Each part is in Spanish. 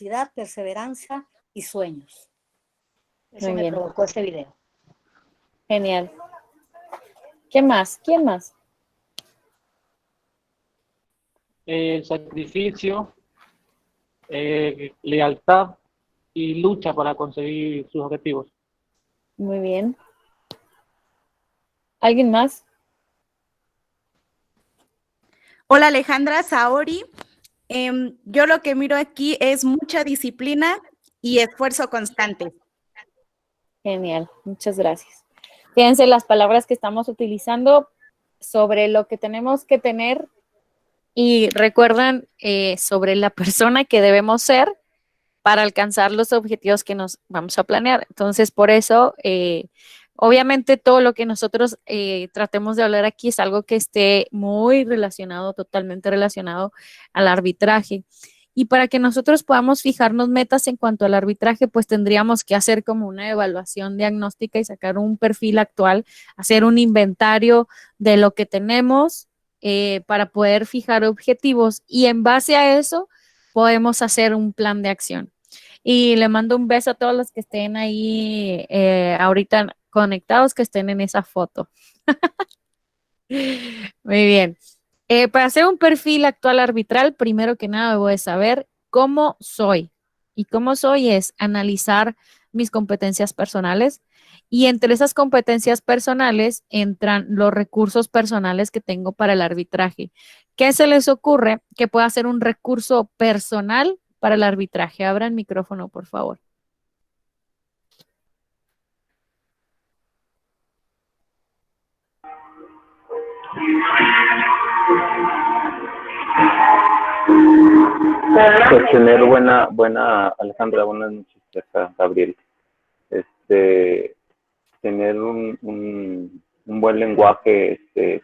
tenacidad, perseverancia y sueños. Eso Muy me bien. provocó este video. Genial. ¿Qué más? ¿Quién más? Sacrificio, lealtad y lucha para conseguir sus objetivos. Muy bien. ¿Alguien más? Hola Alejandra, Saori. Yo lo que miro aquí es mucha disciplina y esfuerzo constante. Genial, muchas gracias. Fíjense las palabras que estamos utilizando sobre lo que tenemos que tener y recuerdan sobre la persona que debemos ser para alcanzar los objetivos que nos vamos a planear. Entonces, por eso, obviamente todo lo que nosotros tratemos de hablar aquí es algo que esté muy relacionado, totalmente relacionado al arbitraje. Y para que nosotros podamos fijarnos metas en cuanto al arbitraje, pues tendríamos que hacer como una evaluación diagnóstica y sacar un perfil actual, hacer un inventario de lo que tenemos para poder fijar objetivos y en base a eso podemos hacer un plan de acción. Y le mando un beso a todos los que estén ahí ahorita conectados, que estén en esa foto. Muy bien. Para hacer un perfil actual arbitral, primero que nada debo de saber cómo soy. Y cómo soy es analizar mis competencias personales. Y entre esas competencias personales entran los recursos personales que tengo para el arbitraje. ¿Qué se les ocurre que pueda ser un recurso personal para el arbitraje? Abran micrófono, por favor. Pues tener Alejandra, buenas noches, acá, Gabriel. Tener un buen lenguaje,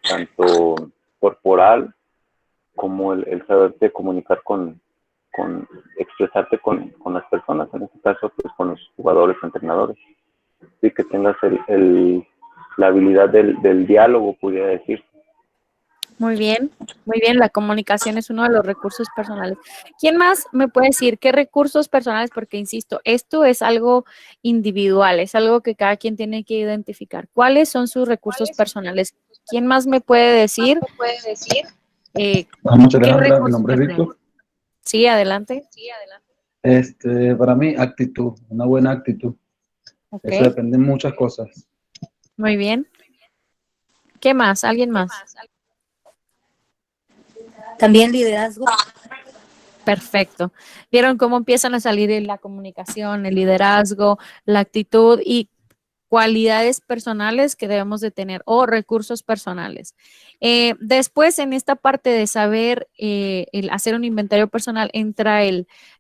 tanto corporal como el saberte comunicar expresarte con las personas, en este caso, pues con los jugadores, entrenadores. Sí, que tengas la habilidad del diálogo, pudiera decir. Muy bien, la comunicación es uno de los recursos personales. ¿Quién más me puede decir qué recursos personales? Porque, insisto, esto es algo individual, es algo que cada quien tiene que identificar. ¿Cuáles son sus recursos personales? ¿Quién más me puede decir? Muchas ¿Qué gracias, mi recursos nombre es personales? Víctor. Sí, adelante. Para mí, actitud, una buena actitud. Ok, Eso depende de muchas cosas. muy bien. ¿Qué más? ¿Alguien más? También liderazgo. Perfecto. ¿Vieron cómo empiezan a salir en la comunicación, el liderazgo, la actitud y cualidades personales que debemos de tener o recursos personales? Después, en esta parte de saber el hacer un inventario personal, entra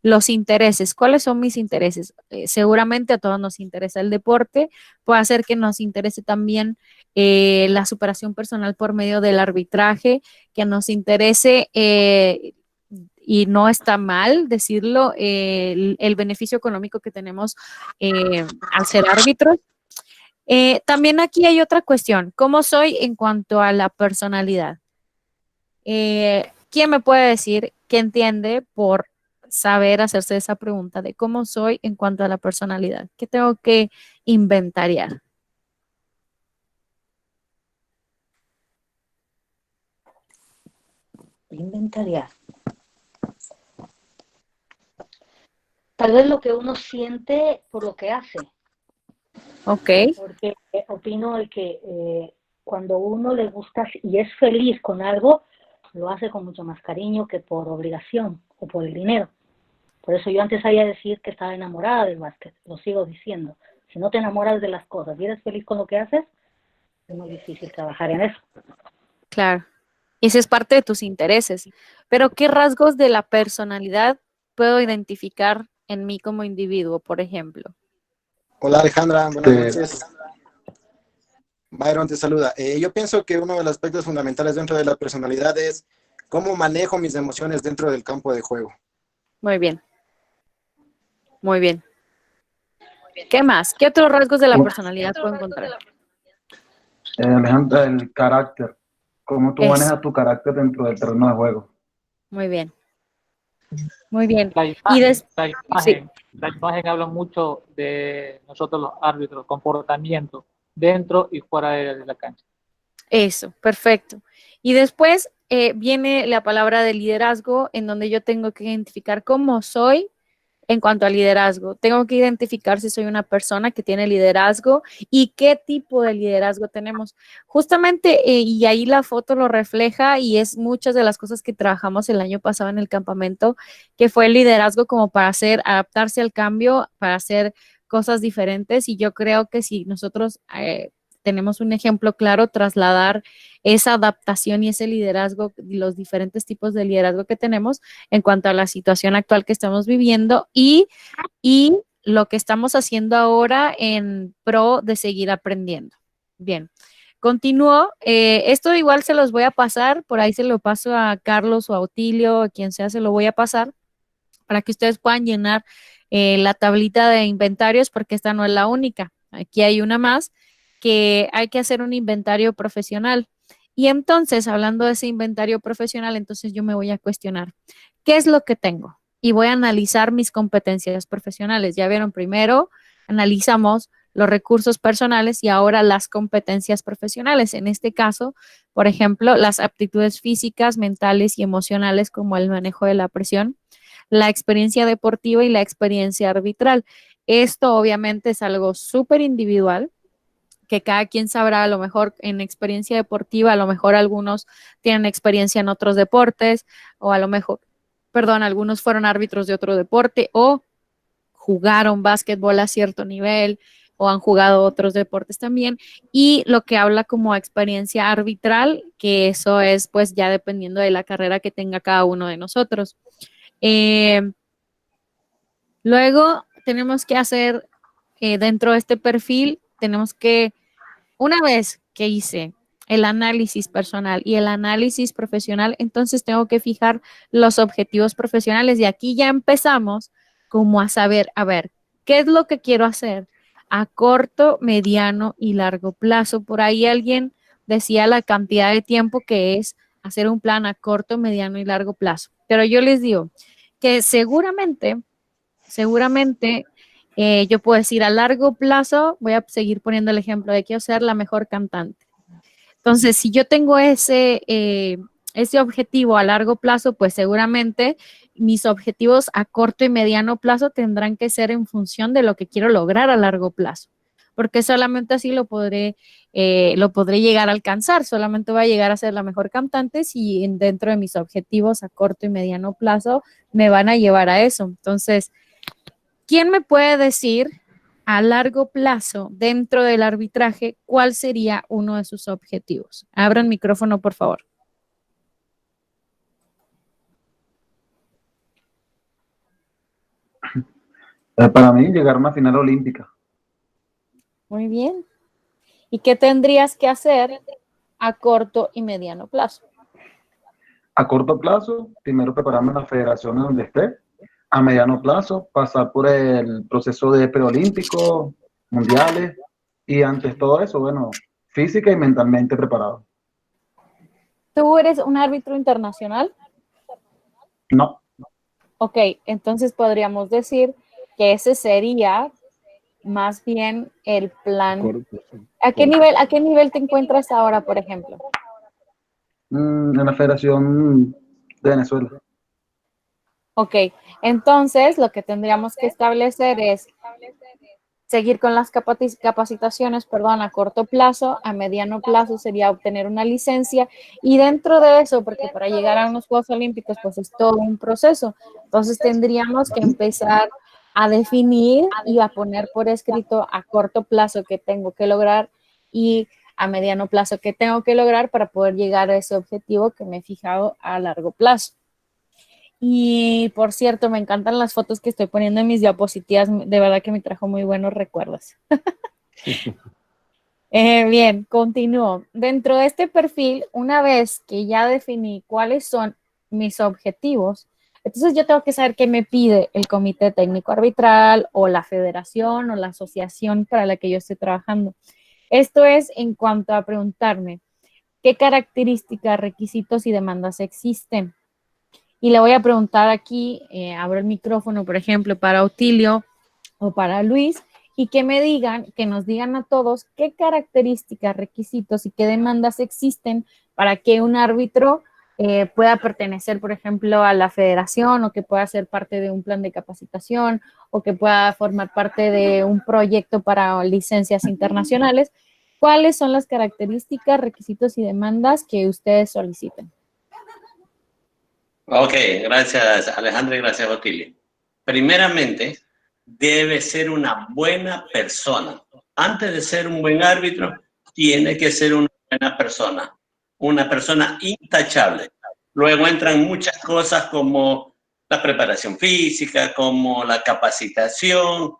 los intereses. ¿Cuáles son mis intereses? Seguramente a todos nos interesa el deporte, puede ser que nos interese también la superación personal por medio del arbitraje, que nos interese y no está mal decirlo, el beneficio económico que tenemos al ser árbitros. También aquí hay otra cuestión, ¿cómo soy en cuanto a la personalidad? ¿Quién me puede decir qué entiende por saber hacerse esa pregunta de cómo soy en cuanto a la personalidad? ¿Qué tengo que inventariar? Inventariar. Tal vez lo que uno siente por lo que hace. Ok. Porque opino de que cuando uno le gusta y es feliz con algo, lo hace con mucho más cariño que por obligación o por el dinero. Por eso yo antes sabía decir que estaba enamorada del básquet, lo sigo diciendo. Si no te enamoras de las cosas y eres feliz con lo que haces, es muy difícil trabajar en eso. Claro. Ese es parte de tus intereses. Pero ¿qué rasgos de la personalidad puedo identificar en mí como individuo, por ejemplo? Hola Alejandra, buenas noches. Byron te saluda. Yo pienso que uno de los aspectos fundamentales dentro de la personalidad es cómo manejo mis emociones dentro del campo de juego. Muy bien. Muy bien. ¿Qué más? ¿Qué otros rasgos de la personalidad puedo encontrar? Alejandra, el carácter. Cómo tú Eso. manejas tu carácter dentro del terreno de juego. Muy bien. Muy bien. La Y imagen, sí, la imagen habla mucho de nosotros los árbitros, comportamiento dentro y fuera de la cancha. eso, perfecto. Y después viene la palabra de liderazgo, en donde yo tengo que identificar cómo soy en cuanto al liderazgo. Tengo que identificar si soy una persona que tiene liderazgo y qué tipo de liderazgo tenemos. Justamente, y ahí la foto lo refleja y es muchas de las cosas que trabajamos el año pasado en el campamento, que fue el liderazgo como para hacer, adaptarse al cambio, para hacer cosas diferentes. Y yo creo que si nosotros tenemos un ejemplo claro, trasladar esa adaptación y ese liderazgo, los diferentes tipos de liderazgo que tenemos, en cuanto a la situación actual que estamos viviendo y lo que estamos haciendo ahora en pro de seguir aprendiendo. Bien, continúo. Esto igual se los voy a pasar, por ahí se lo paso a Carlos o a Otilio, a quien sea, se lo voy a pasar para que ustedes puedan llenar la tablita de inventarios, porque esta no es la única. Aquí hay una más que hay que hacer un inventario profesional. Y entonces, hablando de ese inventario profesional, entonces yo me voy a cuestionar, ¿qué es lo que tengo? Y voy a analizar mis competencias profesionales. Ya vieron, primero analizamos los recursos personales y ahora las competencias profesionales. En este caso, por ejemplo, las aptitudes físicas, mentales y emocionales, como el manejo de la presión, la experiencia deportiva y la experiencia arbitral. Esto obviamente es algo súper individual, que cada quien sabrá. A lo mejor en experiencia deportiva, a lo mejor algunos tienen experiencia en otros deportes, o a lo mejor, perdón, algunos fueron árbitros de otro deporte o jugaron básquetbol a cierto nivel o han jugado otros deportes también. Y lo que habla como experiencia arbitral, que eso es pues ya dependiendo de la carrera que tenga cada uno de nosotros. Eh, Luego tenemos que hacer dentro de este perfil, tenemos que, una vez que hice el análisis personal y el análisis profesional, entonces tengo que fijar los objetivos profesionales y aquí ya empezamos como a saber, a ver, ¿qué es lo que quiero hacer a corto, mediano y largo plazo? Por ahí alguien decía la cantidad de tiempo que es hacer un plan a corto, mediano y largo plazo, pero yo les digo que seguramente yo puedo decir a largo plazo, voy a seguir poniendo el ejemplo de quiero ser la mejor cantante. Entonces, si yo tengo ese objetivo a largo plazo, pues seguramente mis objetivos a corto y mediano plazo tendrán que ser en función de lo que quiero lograr a largo plazo, porque solamente así lo podré llegar a alcanzar. Solamente voy a llegar a ser la mejor cantante si dentro de mis objetivos a corto y mediano plazo me van a llevar a eso. Entonces, ¿quién me puede decir a largo plazo dentro del arbitraje cuál sería uno de sus objetivos? Abran micrófono, por favor. Para mí, llegar a una final olímpica. Muy bien. ¿Y qué tendrías que hacer a corto y mediano plazo? A corto plazo, primero prepararme en la federación en donde esté. A mediano plazo, pasar por el proceso de preolímpico, mundiales. Y antes todo eso, bueno, física y mentalmente preparado. ¿Tú eres un árbitro internacional? No, Ok, entonces podríamos decir que ese sería más bien el plan. ¿A qué nivel te encuentras ahora, por ejemplo? en la Federación de Venezuela. Ok, entonces lo que tendríamos que establecer es seguir con las capacitaciones, perdón, a corto plazo. A mediano plazo sería obtener una licencia, y dentro de eso, porque para llegar a unos Juegos Olímpicos pues es todo un proceso, entonces tendríamos que empezar a definir y a poner por escrito a corto plazo qué tengo que lograr y a mediano plazo qué tengo que lograr para poder llegar a ese objetivo que me he fijado a largo plazo. Y por cierto, me encantan las fotos que estoy poniendo en mis diapositivas, de verdad que me trajo muy buenos recuerdos. Bien, continúo. Dentro de este perfil, una vez que ya definí cuáles son mis objetivos, entonces yo tengo que saber qué me pide el comité técnico arbitral o la federación o la asociación para la que yo estoy trabajando. Esto es en cuanto a preguntarme qué características, requisitos y demandas existen. Y le voy a preguntar aquí, abro el micrófono, por ejemplo, para Otilio o para Luis, y que me digan, que nos digan a todos qué características, requisitos y qué demandas existen para que un árbitro pueda pertenecer, por ejemplo, a la federación, o que pueda ser parte de un plan de capacitación, o que pueda formar parte de un proyecto para licencias internacionales. ¿Cuáles son las características, requisitos y demandas que ustedes soliciten? Ok, gracias Alejandra y gracias Otilio. Primeramente, debe ser una buena persona. Antes de ser un buen árbitro, tiene que ser una buena persona intachable. Luego entran muchas cosas como la preparación física, como la capacitación,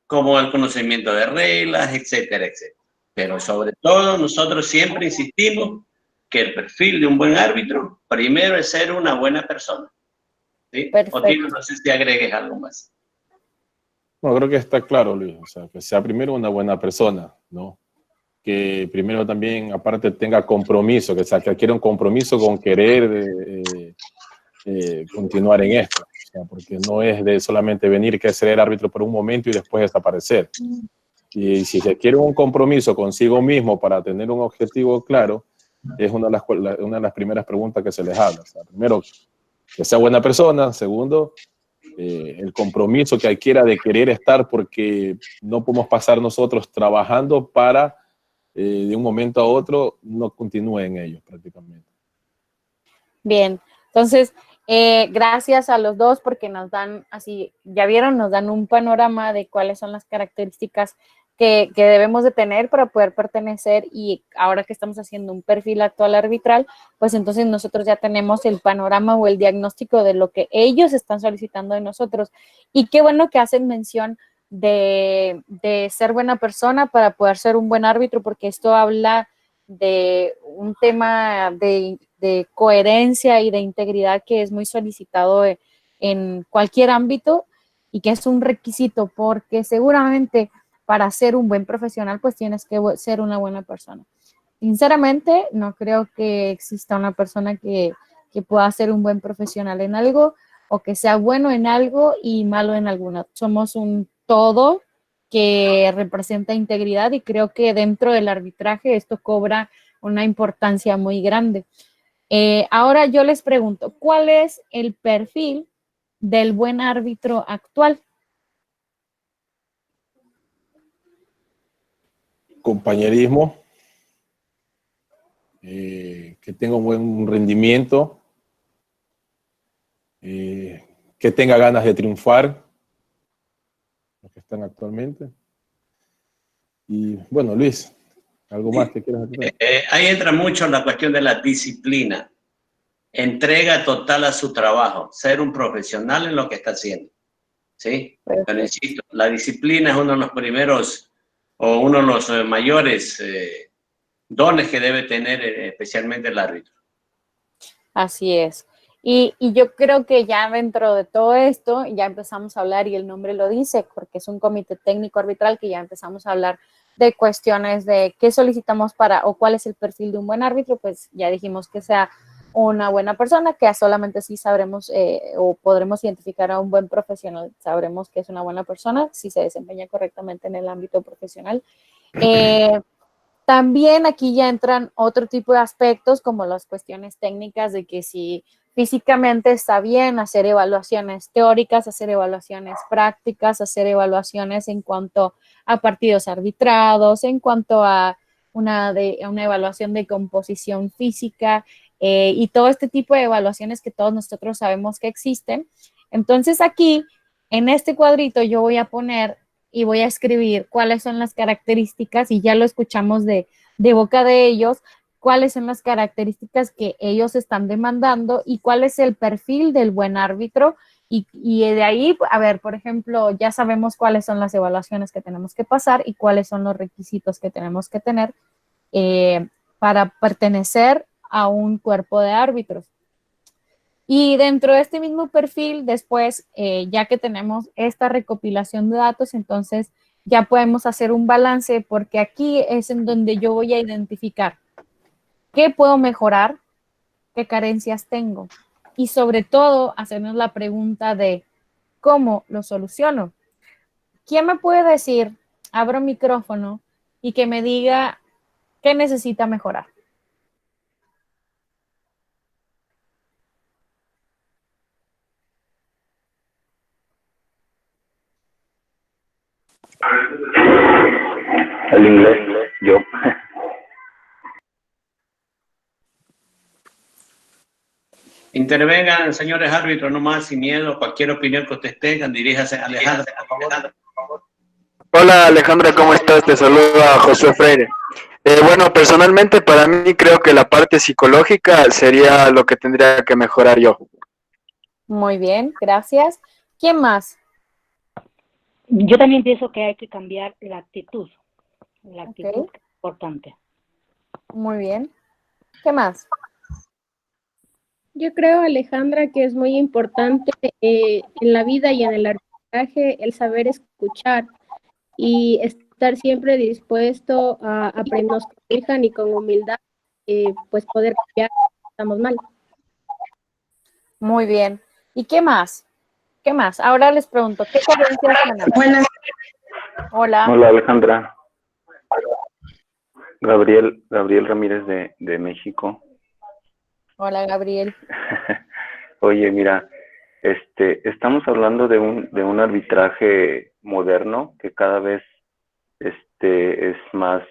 como el conocimiento de reglas, etcétera, etcétera. Pero sobre todo, nosotros siempre insistimos que el perfil de un buen árbitro, primero es ser una buena persona. ¿Sí? Otilio, no sé si agregues algo más. No, creo que está claro, Luis. O sea, que sea primero una buena persona, ¿no? Que primero también, aparte, tenga compromiso, que adquiera un compromiso con querer continuar en esto. O sea, porque no es de solamente venir que ser árbitro por un momento y después desaparecer. Y si se quiere un compromiso consigo mismo para tener un objetivo claro, es una de las primeras preguntas que se les habla. O sea, primero, que sea buena persona. Segundo, el compromiso que adquiera de querer estar, porque no podemos pasar nosotros trabajando para de un momento a otro no continúe en ellos prácticamente. Bien, entonces, gracias a los dos porque nos dan, así, ya vieron, nos dan un panorama de cuáles son las características que debemos de tener para poder pertenecer, y ahora que estamos haciendo un perfil actual arbitral, pues entonces nosotros ya tenemos el panorama o el diagnóstico de lo que ellos están solicitando de nosotros. Y qué bueno que hacen mención de ser buena persona para poder ser un buen árbitro, porque esto habla de un tema de coherencia y de integridad que es muy solicitado en cualquier ámbito, y que es un requisito, porque seguramente para ser un buen profesional pues tienes que ser una buena persona. Sinceramente, no creo que exista una persona que pueda ser un buen profesional en algo, o que sea bueno en algo y malo en alguna. Somos un todo que representa integridad, y creo que dentro del arbitraje esto cobra una importancia muy grande. Ahora yo les pregunto, ¿cuál es el perfil del buen árbitro actual? Compañerismo, que tenga un buen rendimiento, que tenga ganas de triunfar, los que están actualmente. Y bueno, Luis, ¿algo más que quieras decir? Ahí entra mucho la cuestión de la disciplina, entrega total a su trabajo, ser un profesional en lo que está haciendo. ¿Sí? Pero insisto, la disciplina es uno de los primeros o uno de los mayores dones que debe tener especialmente el árbitro. Así es. Y yo creo que ya dentro de todo esto ya empezamos a hablar, y el nombre lo dice, porque es un comité técnico arbitral, que ya empezamos a hablar de cuestiones de qué solicitamos para, o cuál es el perfil de un buen árbitro. Pues ya dijimos que sea una buena persona, que solamente sí sabremos o podremos identificar a un buen profesional, sabremos que es una buena persona si se desempeña correctamente en el ámbito profesional. También aquí ya entran otro tipo de aspectos, como las cuestiones técnicas de que si físicamente está bien, hacer evaluaciones teóricas, hacer evaluaciones prácticas, hacer evaluaciones en cuanto a partidos arbitrados, en cuanto a una evaluación de composición física, y todo este tipo de evaluaciones que todos nosotros sabemos que existen. Entonces aquí, en este cuadrito, yo voy a poner y voy a escribir cuáles son las características, y ya lo escuchamos de boca de ellos, cuáles son las características que ellos están demandando y cuál es el perfil del buen árbitro. Y de ahí, a ver, por ejemplo, ya sabemos cuáles son las evaluaciones que tenemos que pasar y cuáles son los requisitos que tenemos que tener para pertenecer a un cuerpo de árbitros. Y dentro de este mismo perfil, después, ya que tenemos esta recopilación de datos, entonces ya podemos hacer un balance, porque aquí es en donde yo voy a identificar qué puedo mejorar, qué carencias tengo, y sobre todo hacernos la pregunta de ¿cómo lo soluciono? ¿Quién me puede decir, abro micrófono y que me diga qué necesita mejorar? El inglés, yo. Intervengan, señores árbitros, no más, sin miedo. Cualquier opinión que ustedes tengan, diríjase a Alejandra, por favor. Hola Alejandra, ¿cómo estás? Te saluda Josué Freire. Bueno, personalmente para mí creo que la parte psicológica sería lo que tendría que mejorar yo. Muy bien, gracias. ¿Quién más? Yo también pienso que hay que cambiar la actitud. La actitud Ok. es importante. Muy bien. ¿Qué más? Yo creo, Alejandra, que es muy importante en la vida y en el arbitraje el saber escuchar y estar siempre dispuesto a aprender, nos corrijan y con humildad, pues poder cambiar si estamos mal. Muy bien. ¿Y qué más? ¿Qué más? Ahora les pregunto, ¿qué carencias tenemos? Buenas. Hola. Hola Alejandra. Gabriel Ramírez de México. Hola, Gabriel. Oye, mira, estamos hablando de un arbitraje moderno que cada vez es más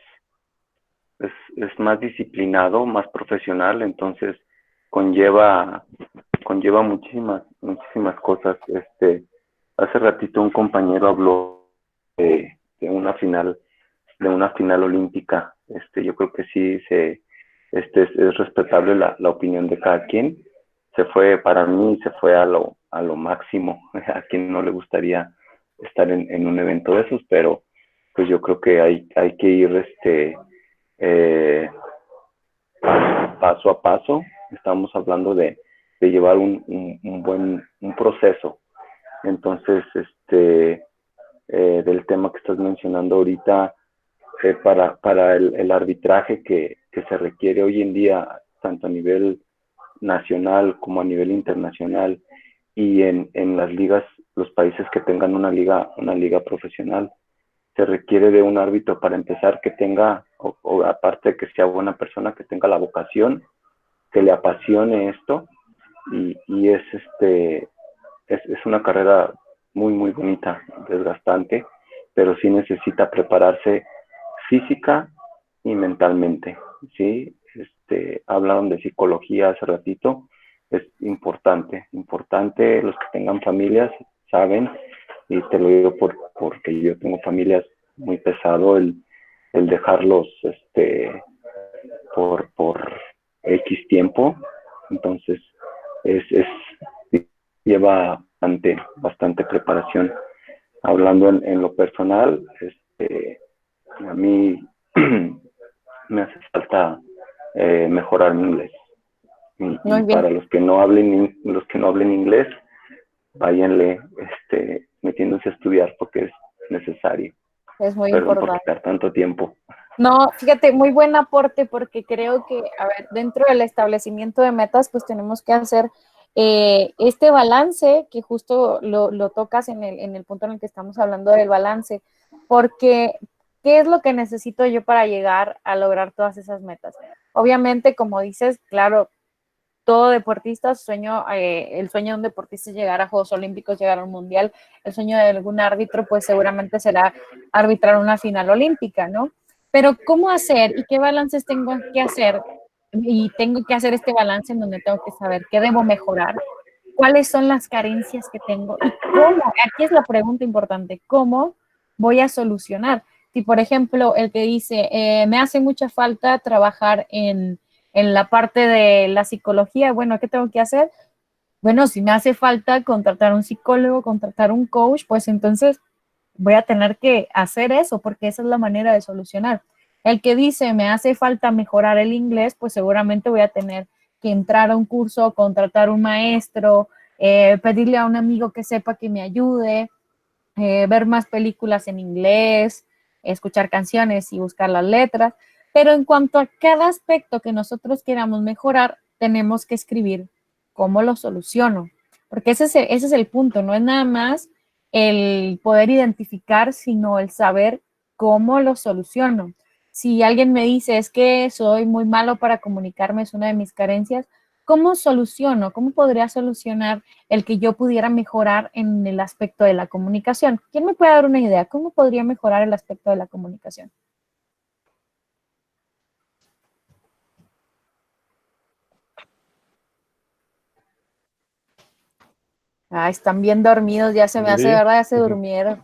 disciplinado, más profesional, entonces conlleva muchísimas cosas. Hace ratito un compañero habló de una final olímpica. Yo creo que sí es respetable la opinión de cada quien. Para mí se fue a lo máximo. A quien no le gustaría estar en un evento de esos, pero pues yo creo que hay que ir paso a paso. Estamos hablando de llevar un proceso. Entonces, del tema que estás mencionando ahorita, para el arbitraje que se requiere hoy en día, tanto a nivel nacional como a nivel internacional, y en las ligas, los países que tengan una liga profesional, se requiere de un árbitro para empezar que tenga, o aparte de que sea buena persona, que tenga la vocación, que le apasione esto, y es una carrera muy, muy bonita, desgastante, pero sí necesita prepararse física y mentalmente, ¿sí? Hablaron de psicología hace ratito, es importante, los que tengan familias saben, y te lo digo porque yo tengo familias, muy pesado el dejarlos por X tiempo, entonces lleva bastante preparación. Hablando en lo personal, a mí me hace falta mejorar mi inglés. Y para los que no hablen inglés, váyanle metiéndose a estudiar porque es necesario. Es muy Perdón por importante. quitar tanto tiempo. No, fíjate, muy buen aporte porque creo que, a ver, dentro del establecimiento de metas, pues tenemos que hacer este balance que justo lo tocas en el punto en el que estamos hablando del balance, porque ¿qué es lo que necesito yo para llegar a lograr todas esas metas? Obviamente, como dices, claro, todo deportista, el sueño de un deportista es llegar a Juegos Olímpicos, llegar a un mundial. El sueño de algún árbitro, pues seguramente será arbitrar una final olímpica, ¿no? Pero ¿cómo hacer y qué balances tengo que hacer? Y tengo que hacer este balance en donde tengo que saber qué debo mejorar, cuáles son las carencias que tengo y cómo, aquí es la pregunta importante, ¿cómo voy a solucionar? Si, por ejemplo, el que dice, me hace mucha falta trabajar en la parte de la psicología, bueno, ¿qué tengo que hacer? Bueno, si me hace falta contratar un psicólogo, contratar un coach, pues entonces voy a tener que hacer eso porque esa es la manera de solucionar. El que dice, me hace falta mejorar el inglés, pues seguramente voy a tener que entrar a un curso, contratar un maestro, pedirle a un amigo que sepa que me ayude, ver más películas en inglés, escuchar canciones y buscar las letras. Pero en cuanto a cada aspecto que nosotros queramos mejorar, tenemos que escribir cómo lo soluciono. Porque ese es el punto, no es nada más el poder identificar, sino el saber cómo lo soluciono. Si alguien me dice, es que soy muy malo para comunicarme, es una de mis carencias, ¿cómo soluciono? ¿Cómo podría solucionar el que yo pudiera mejorar en el aspecto de la comunicación? ¿Quién me puede dar una idea? ¿Cómo podría mejorar el aspecto de la comunicación? Ah, están bien dormidos, ya se me hace, ¿verdad? Ya se durmieron.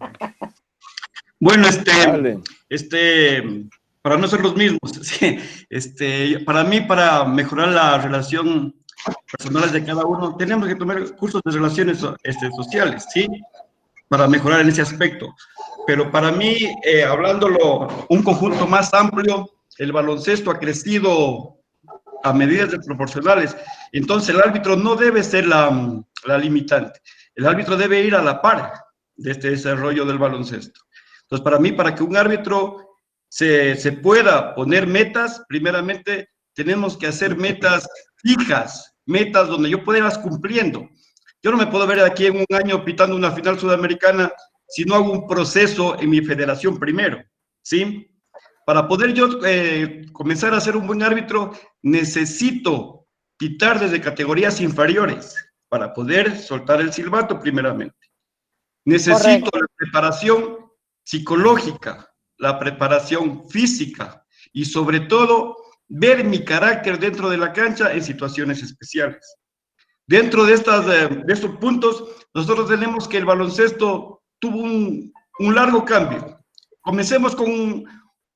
Bueno, Dale. para no ser los mismos, sí, para mí, para mejorar la relación personal de cada uno, tenemos que tomar cursos de relaciones sociales, ¿sí? Para mejorar en ese aspecto. Pero para mí, hablándolo un conjunto más amplio, el baloncesto ha crecido a medidas proporcionales. Entonces, el árbitro no debe ser la limitante. El árbitro debe ir a la par de este desarrollo del baloncesto. Entonces, para mí, para que un árbitro se pueda poner metas, primeramente tenemos que hacer metas fijas, metas donde yo pueda irlas cumpliendo. Yo no me puedo ver aquí en un año pitando una final sudamericana si no hago un proceso en mi federación primero, ¿sí? Para poder yo comenzar a ser un buen árbitro, necesito pitar desde categorías inferiores para poder soltar el silbato primeramente. Necesito la preparación psicológica, la preparación física y sobre todo ver mi carácter dentro de la cancha en situaciones especiales. Dentro de estos puntos, nosotros tenemos que el baloncesto tuvo un largo cambio. Comencemos con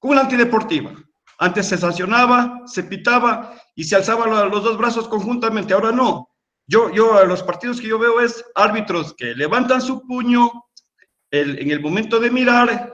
una antideportiva. Antes se sancionaba, se pitaba y se alzaban los dos brazos conjuntamente. Ahora no. Yo los partidos que yo veo es árbitros que levantan su puño en el momento de mirar,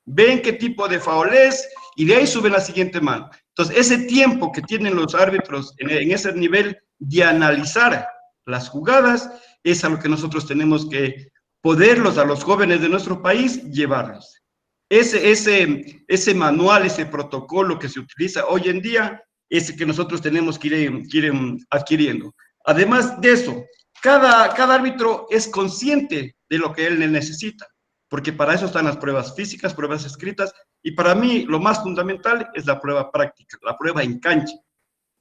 ven qué tipo de foul es y de ahí suben la siguiente mano. Entonces, ese tiempo que tienen los árbitros en ese nivel de analizar las jugadas es a lo que nosotros tenemos que poderlos a los jóvenes de nuestro país llevarlos. Ese manual, ese protocolo que se utiliza hoy en día, es que nosotros tenemos que ir adquiriendo. Además de eso, cada árbitro es consciente de lo que él necesita, porque para eso están las pruebas físicas, pruebas escritas, y para mí lo más fundamental es la prueba práctica, la prueba en cancha,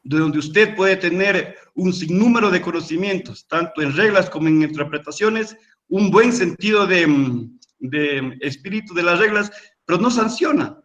donde usted puede tener un sinnúmero de conocimientos, tanto en reglas como en interpretaciones, un buen sentido de espíritu de las reglas, pero no sanciona.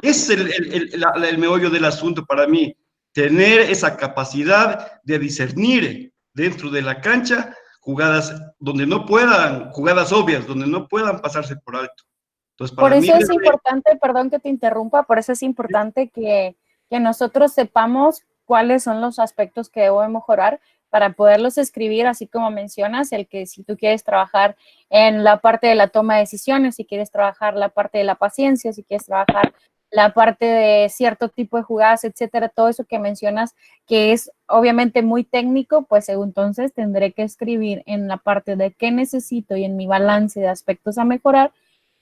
Es el meollo del asunto para mí, tener esa capacidad de discernir dentro de la cancha jugadas donde no puedan, jugadas obvias, donde no puedan pasarse por alto. Entonces, para por eso mí, es importante, perdón que te interrumpa, por eso es importante que nosotros sepamos cuáles son los aspectos que debo de mejorar para poderlos escribir, así como mencionas, el que si tú quieres trabajar en la parte de la toma de decisiones, si quieres trabajar la parte de la paciencia, si quieres trabajar la parte de cierto tipo de jugadas, etcétera, todo eso que mencionas, que es obviamente muy técnico, pues entonces tendré que escribir en la parte de qué necesito y en mi balance de aspectos a mejorar,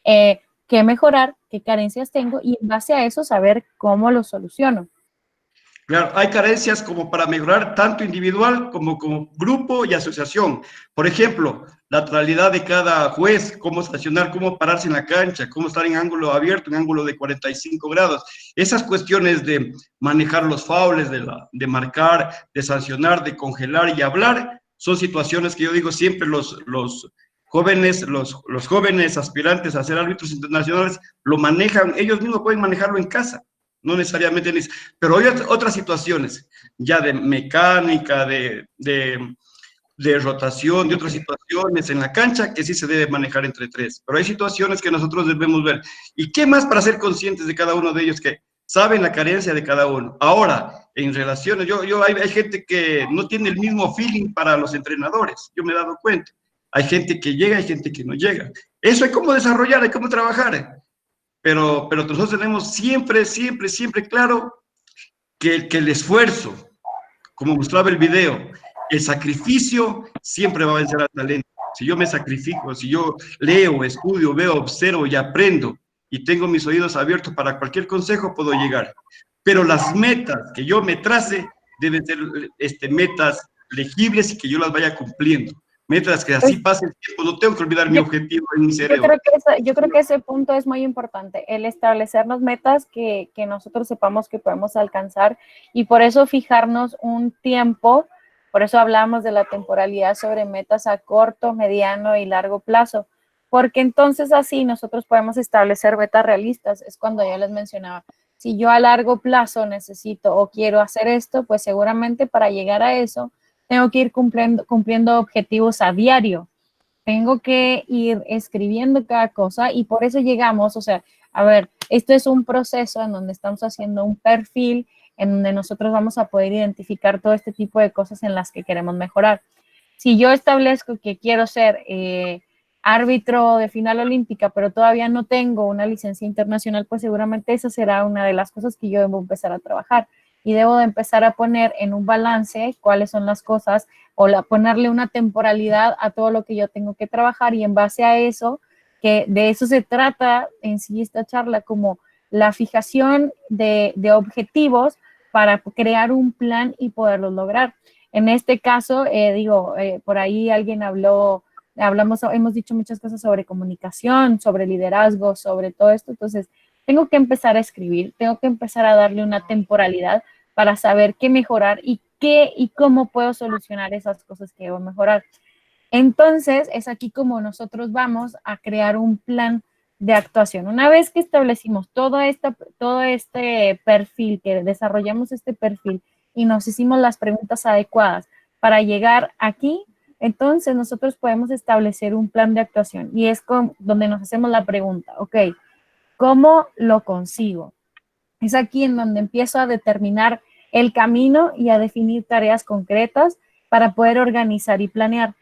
qué mejorar, qué carencias tengo y en base a eso saber cómo lo soluciono. Claro, hay carencias como para mejorar tanto individual como grupo y asociación. Por ejemplo, la lateralidad de cada juez, cómo estacionar, cómo pararse en la cancha, cómo estar en ángulo abierto, en ángulo de 45 grados. Esas cuestiones de manejar los faules, de marcar, de sancionar, de congelar y hablar, son situaciones que yo digo siempre los jóvenes aspirantes a ser árbitros internacionales lo manejan, ellos mismos pueden manejarlo en casa. No necesariamente, pero hay otras situaciones, ya de mecánica, de rotación, de otras situaciones en la cancha que sí se debe manejar entre tres, pero hay situaciones que nosotros debemos ver. ¿Y qué más para ser conscientes de cada uno de ellos que saben la carencia de cada uno? Ahora, en relaciones, hay gente que no tiene el mismo feeling para los entrenadores, yo me he dado cuenta. Hay gente que llega, hay gente que no llega. Eso hay cómo desarrollar, hay cómo trabajar. Pero nosotros tenemos siempre claro que el esfuerzo, como mostraba el video, el sacrificio siempre va a vencer al talento. Si yo me sacrifico, si yo leo, estudio, veo, observo y aprendo y tengo mis oídos abiertos para cualquier consejo, puedo llegar. Pero las metas que yo me trace deben ser metas legibles y que yo las vaya cumpliendo. Mientras que así pase el tiempo, no tengo que olvidar mi objetivo en mi cerebro. Yo creo que ese punto es muy importante, el establecernos metas que nosotros sepamos que podemos alcanzar y por eso fijarnos un tiempo, por eso hablamos de la temporalidad sobre metas a corto, mediano y largo plazo, porque entonces así nosotros podemos establecer metas realistas. Es cuando yo les mencionaba, si yo a largo plazo necesito o quiero hacer esto, pues seguramente para llegar a eso tengo que ir cumpliendo objetivos a diario. Tengo que ir escribiendo cada cosa y por eso llegamos, o sea, a ver, esto es un proceso en donde estamos haciendo un perfil, en donde nosotros vamos a poder identificar todo este tipo de cosas en las que queremos mejorar. Si yo establezco que quiero ser árbitro de final olímpica, pero todavía no tengo una licencia internacional, pues seguramente esa será una de las cosas que yo debo empezar a trabajar. Y debo de empezar a poner en un balance cuáles son las cosas o ponerle una temporalidad a todo lo que yo tengo que trabajar y en base a eso, que de eso se trata en sí esta charla, como la fijación de objetivos para crear un plan y poderlos lograr. En este caso, por ahí alguien hemos dicho muchas cosas sobre comunicación, sobre liderazgo, sobre todo esto, entonces tengo que empezar a escribir, tengo que empezar a darle una temporalidad para saber qué mejorar y qué y cómo puedo solucionar esas cosas que debo mejorar. Entonces, es aquí como nosotros vamos a crear un plan de actuación. Una vez que establecimos todo este perfil, que desarrollamos este perfil y nos hicimos las preguntas adecuadas para llegar aquí, entonces nosotros podemos establecer un plan de actuación y es donde nos hacemos la pregunta, ok, ¿cómo lo consigo? Es aquí en donde empiezo a determinar el camino y a definir tareas concretas para poder organizar y planear.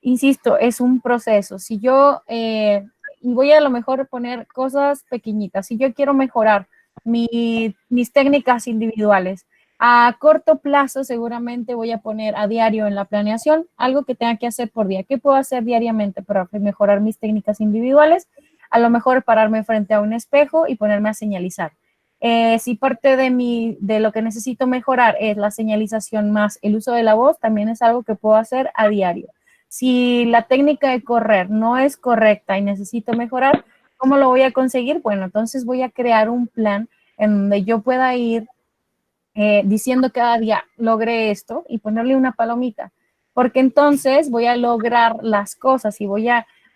Insisto, es un proceso. Si yo, y voy a lo mejor poner cosas pequeñitas, si yo quiero mejorar mis técnicas individuales, a corto plazo seguramente voy a poner a diario en la planeación algo que tenga que hacer por día. ¿Qué puedo hacer diariamente para mejorar mis técnicas individuales? A lo mejor pararme frente a un espejo y ponerme a señalizar. Si parte de lo que necesito mejorar es la señalización más el uso de la voz, también es algo que puedo hacer a diario. Si la técnica de correr no es correcta y necesito mejorar, ¿cómo lo voy a conseguir? Bueno, entonces voy a crear un plan en donde yo pueda ir diciendo cada día, logré esto y ponerle una palomita, porque entonces voy a lograr las cosas y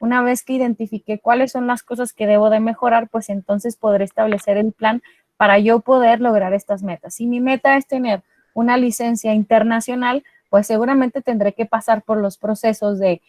una vez que identifique cuáles son las cosas que debo de mejorar, pues entonces podré establecer el plan para yo poder lograr estas metas. Si mi meta es tener una licencia internacional, pues seguramente tendré que pasar por los procesos de,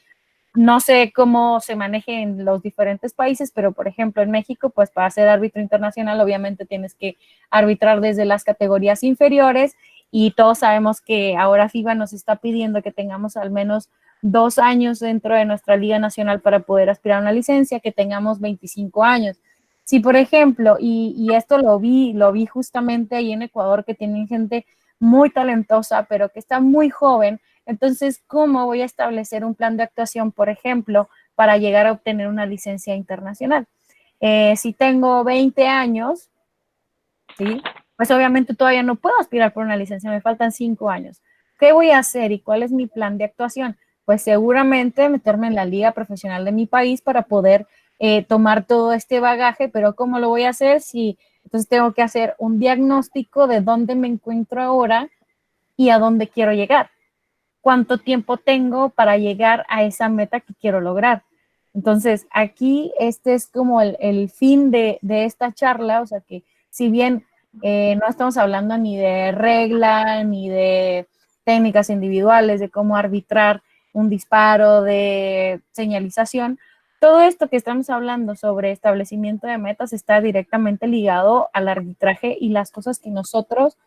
no sé cómo se maneje en los diferentes países, pero por ejemplo en México, pues para ser árbitro internacional obviamente tienes que arbitrar desde las categorías inferiores y todos sabemos que ahora FIBA nos está pidiendo que tengamos al menos 2 años dentro de nuestra liga nacional para poder aspirar a una licencia, que tengamos 25 años. Si por ejemplo, y esto lo vi justamente ahí en Ecuador, que tienen gente muy talentosa, pero que está muy joven, entonces, ¿cómo voy a establecer un plan de actuación, por ejemplo, para llegar a obtener una licencia internacional? Si tengo 20 años, ¿sí? Pues obviamente todavía no puedo aspirar por una licencia, me faltan 5 años. ¿Qué voy a hacer y cuál es mi plan de actuación? Pues seguramente meterme en la liga profesional de mi país para poder tomar todo este bagaje, pero ¿cómo lo voy a hacer? Entonces tengo que hacer un diagnóstico de dónde me encuentro ahora y a dónde quiero llegar. ¿Cuánto tiempo tengo para llegar a esa meta que quiero lograr? Entonces, aquí este es como el fin de esta charla, o sea que si bien no estamos hablando ni de regla, ni de técnicas individuales, de cómo arbitrar un disparo, de señalización, todo esto que estamos hablando sobre establecimiento de metas está directamente ligado al arbitraje y las cosas que nosotros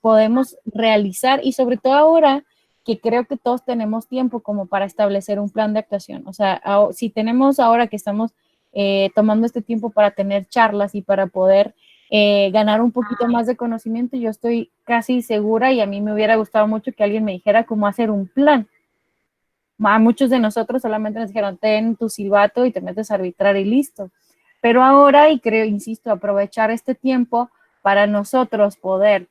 podemos realizar y sobre todo ahora que creo que todos tenemos tiempo como para establecer un plan de actuación. O sea, si tenemos ahora que estamos tomando este tiempo para tener charlas y para poder ganar un poquito más de conocimiento, yo estoy casi segura y a mí me hubiera gustado mucho que alguien me dijera cómo hacer un plan. A muchos de nosotros solamente nos dijeron, ten tu silbato y te metes a arbitrar y listo. Pero ahora, y creo, insisto, aprovechar este tiempo para nosotros poder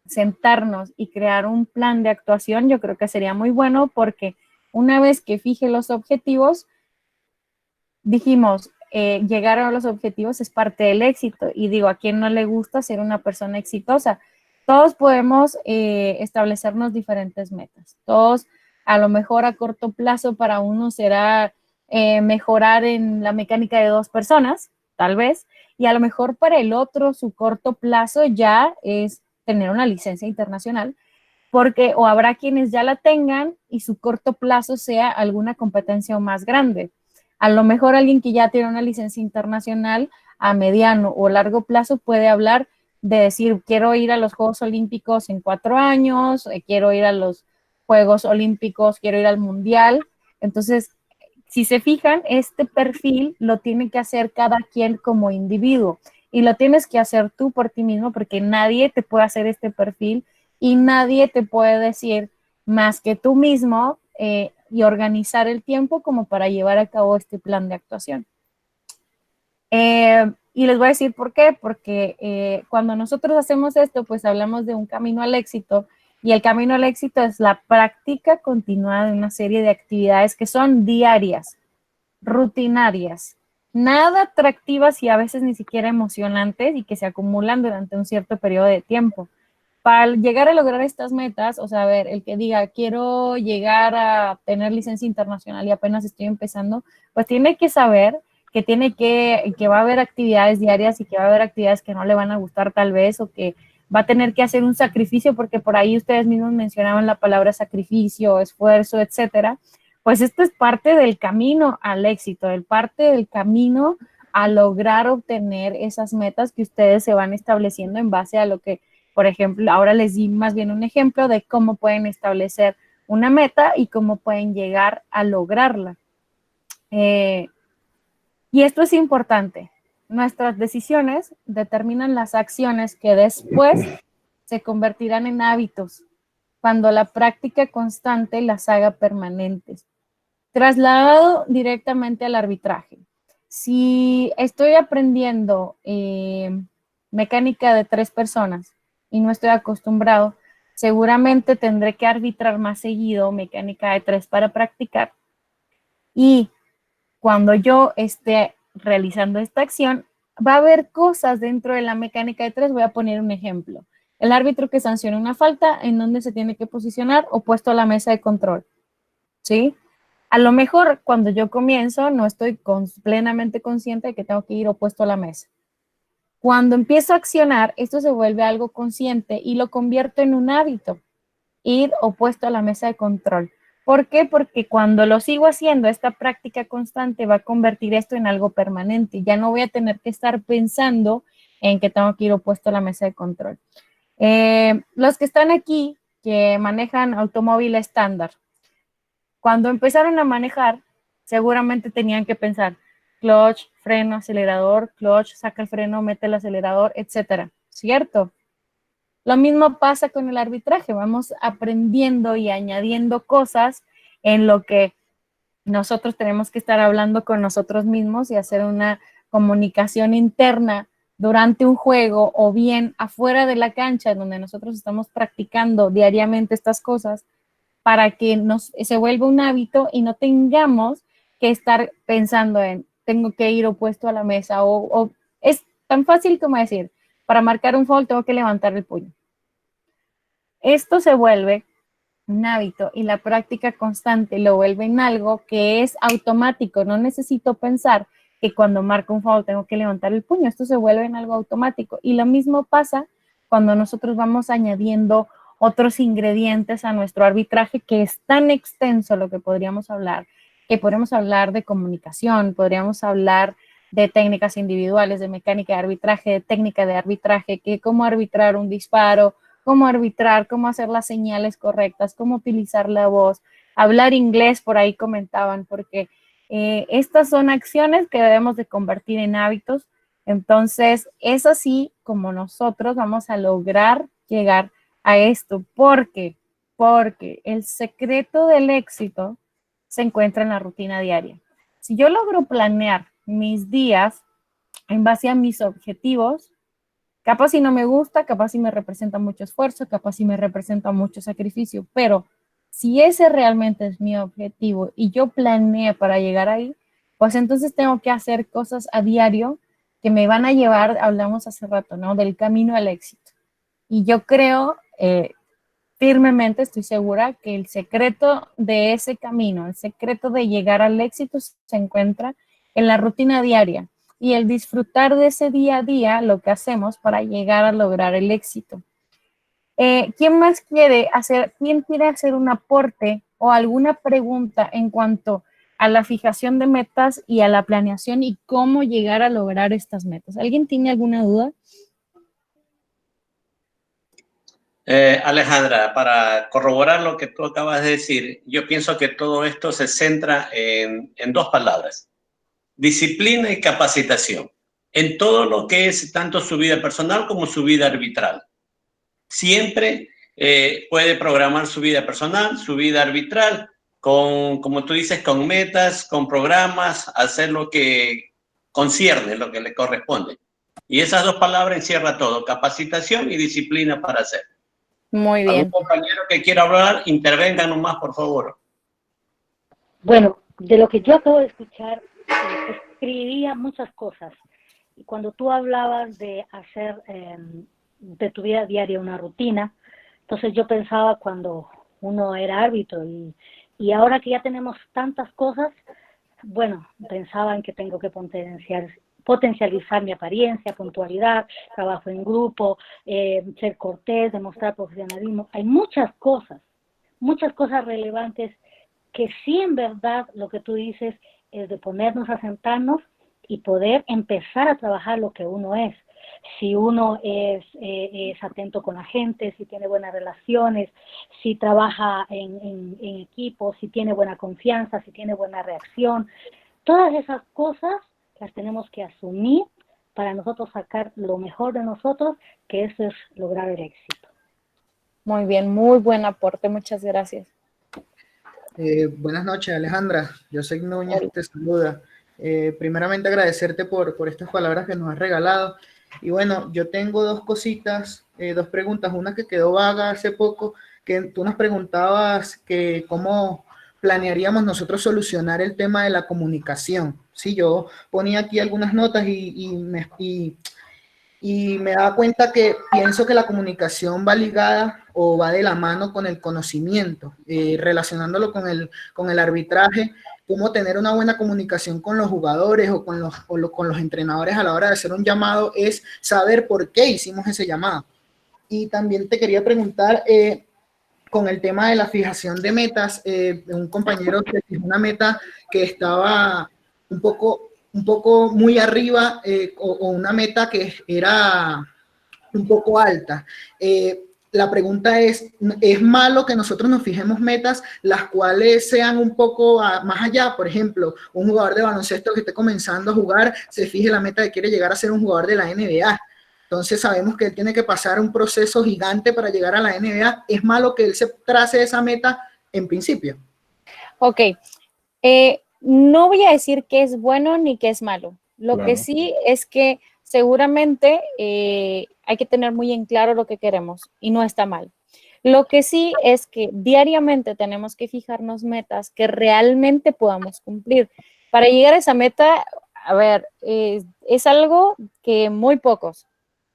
sentarnos y crear un plan de actuación, yo creo que sería muy bueno, porque una vez que fije los objetivos, dijimos, llegar a los objetivos es parte del éxito. Y digo, ¿a quién no le gusta ser una persona exitosa? Todos podemos establecernos diferentes metas. Todos, a lo mejor a corto plazo para uno será mejorar en la mecánica de 2 personas, tal vez, y a lo mejor para el otro su corto plazo ya es tener una licencia internacional, porque o habrá quienes ya la tengan y su corto plazo sea alguna competencia más grande. A lo mejor alguien que ya tiene una licencia internacional a mediano o largo plazo puede hablar de decir, quiero ir a los Juegos Olímpicos en 4 años, quiero ir a los Juegos Olímpicos, quiero ir al Mundial. Entonces, si se fijan, este perfil lo tiene que hacer cada quien como individuo y lo tienes que hacer tú por ti mismo, porque nadie te puede hacer este perfil y nadie te puede decir más que tú mismo y organizar el tiempo como para llevar a cabo este plan de actuación. Y les voy a decir por qué, porque cuando nosotros hacemos esto, pues hablamos de un camino al éxito, y el camino al éxito es la práctica continuada de una serie de actividades que son diarias, rutinarias, nada atractivas y a veces ni siquiera emocionantes, y que se acumulan durante un cierto periodo de tiempo. Para llegar a lograr estas metas, o sea, a ver, el que diga, quiero llegar a tener licencia internacional y apenas estoy empezando, pues tiene que saber que va a haber actividades diarias y que va a haber actividades que no le van a gustar tal vez, o que va a tener que hacer un sacrificio, porque por ahí ustedes mismos mencionaban la palabra sacrificio, esfuerzo, etcétera. Pues esto es parte del camino al éxito, parte del camino a lograr obtener esas metas que ustedes se van estableciendo en base a lo que, por ejemplo, ahora les di más bien un ejemplo de cómo pueden establecer una meta y cómo pueden llegar a lograrla. Y esto es importante. Nuestras decisiones determinan las acciones que después se convertirán en hábitos, cuando la práctica constante las haga permanentes. Trasladado directamente al arbitraje. Si estoy aprendiendo mecánica de 3 personas y no estoy acostumbrado, seguramente tendré que arbitrar más seguido mecánica de 3 para practicar. Y cuando yo esté realizando esta acción, va a haber cosas dentro de la mecánica de 3. Voy a poner un ejemplo. El árbitro que sanciona una falta, ¿en dónde se tiene que posicionar? Opuesto a la mesa de control. ¿Sí? A lo mejor cuando yo comienzo no estoy plenamente consciente de que tengo que ir opuesto a la mesa. Cuando empiezo a accionar, esto se vuelve algo consciente y lo convierto en un hábito, ir opuesto a la mesa de control. ¿Por qué? Porque cuando lo sigo haciendo, esta práctica constante va a convertir esto en algo permanente. Ya no voy a tener que estar pensando en que tengo que ir opuesto a la mesa de control. Los que están aquí, que manejan automóvil estándar, cuando empezaron a manejar, seguramente tenían que pensar clutch, freno, acelerador, clutch, saca el freno, mete el acelerador, etcétera. ¿Cierto? Lo mismo pasa con el arbitraje. Vamos aprendiendo y añadiendo cosas en lo que nosotros tenemos que estar hablando con nosotros mismos y hacer una comunicación interna durante un juego, o bien afuera de la cancha donde nosotros estamos practicando diariamente estas cosas, para que se vuelva un hábito y no tengamos que estar pensando en tengo que ir opuesto a la mesa, o es tan fácil como decir, para marcar un foul tengo que levantar el puño. Esto se vuelve un hábito y la práctica constante lo vuelve en algo que es automático. No necesito pensar que cuando marco un foul tengo que levantar el puño. Esto se vuelve en algo automático. Y lo mismo pasa cuando nosotros vamos añadiendo otros ingredientes a nuestro arbitraje, que es tan extenso lo que podríamos hablar, que podríamos hablar de comunicación, podríamos hablar de técnicas individuales, de mecánica de arbitraje, de técnica de arbitraje, que cómo arbitrar un disparo, cómo arbitrar, cómo hacer las señales correctas, cómo utilizar la voz, hablar inglés, por ahí comentaban, porque estas son acciones que debemos de convertir en hábitos. Entonces, es así como nosotros vamos a lograr llegar a esto, porque el secreto del éxito se encuentra en la rutina diaria. Si yo logro planear mis días en base a mis objetivos, Capaz si no me gusta, capaz si me representa mucho esfuerzo, capaz si me representa mucho sacrificio, pero si ese realmente es mi objetivo y yo planeé para llegar ahí, pues entonces tengo que hacer cosas a diario que me van a llevar, hablamos hace rato, ¿no? Del camino al éxito. Y yo creo, firmemente estoy segura que el secreto de ese camino, el secreto de llegar al éxito se encuentra en la rutina diaria y el disfrutar de ese día a día, lo que hacemos para llegar a lograr el éxito. ¿Quién más quiere hacer un aporte o alguna pregunta en cuanto a la fijación de metas y a la planeación y cómo llegar a lograr estas metas? ¿Alguien tiene alguna duda? Alejandra, para corroborar lo que tú acabas de decir, yo pienso que todo esto se centra en dos palabras: disciplina y capacitación, en todo lo que es tanto su vida personal como su vida arbitral. Siempre puede programar su vida personal, su vida arbitral, como tú dices, con metas, con programas, hacer lo que concierne, lo que le corresponde. Y esas dos palabras encierra todo: capacitación y disciplina para hacer. Muy bien. ¿Algún compañero que quiera hablar? Intervenga nomás, por favor. Bueno, de lo que yo acabo de escuchar, escribía muchas cosas. Y cuando tú hablabas de hacer de tu vida diaria una rutina, entonces yo pensaba cuando uno era árbitro y ahora que ya tenemos tantas cosas, bueno, pensaba en que tengo que potencializar mi apariencia, puntualidad, trabajo en grupo, ser cortés, demostrar profesionalismo. Hay muchas cosas relevantes que sí, en verdad, lo que tú dices es de ponernos a sentarnos y poder empezar a trabajar lo que uno es. Si uno es atento con la gente, si tiene buenas relaciones, si trabaja en equipo, si tiene buena confianza, si tiene buena reacción, todas esas cosas las tenemos que asumir para nosotros sacar lo mejor de nosotros, que eso es lograr el éxito. Muy bien, muy buen aporte, muchas gracias. Buenas noches, Alejandra. Yo soy Núñez, te saluda. Primeramente agradecerte por estas palabras que nos has regalado. Y bueno, yo tengo dos cositas, dos preguntas. Una que quedó vaga hace poco, que tú nos preguntabas que cómo planearíamos nosotros solucionar el tema de la comunicación. Sí, yo ponía aquí algunas notas y me daba cuenta que pienso que la comunicación va ligada o va de la mano con el conocimiento, relacionándolo con el arbitraje, cómo tener una buena comunicación con los jugadores o con los entrenadores a la hora de hacer un llamado es saber por qué hicimos ese llamado. Y también te quería preguntar, con el tema de la fijación de metas, un compañero que fijó una meta que estaba un poco muy arriba o una meta que era un poco alta. La pregunta ¿es malo que nosotros nos fijemos metas las cuales sean un poco más allá? Por ejemplo, un jugador de baloncesto que esté comenzando a jugar se fije la meta de que quiere llegar a ser un jugador de la NBA. Entonces sabemos que él tiene que pasar un proceso gigante para llegar a la NBA. ¿Es malo que él se trace esa meta en principio? Ok. No voy a decir que es bueno ni que es malo. Lo que sí es que seguramente hay que tener muy en claro lo que queremos y no está mal. Lo que sí es que diariamente tenemos que fijarnos metas que realmente podamos cumplir. Para llegar a esa meta, a ver, es algo que muy pocos.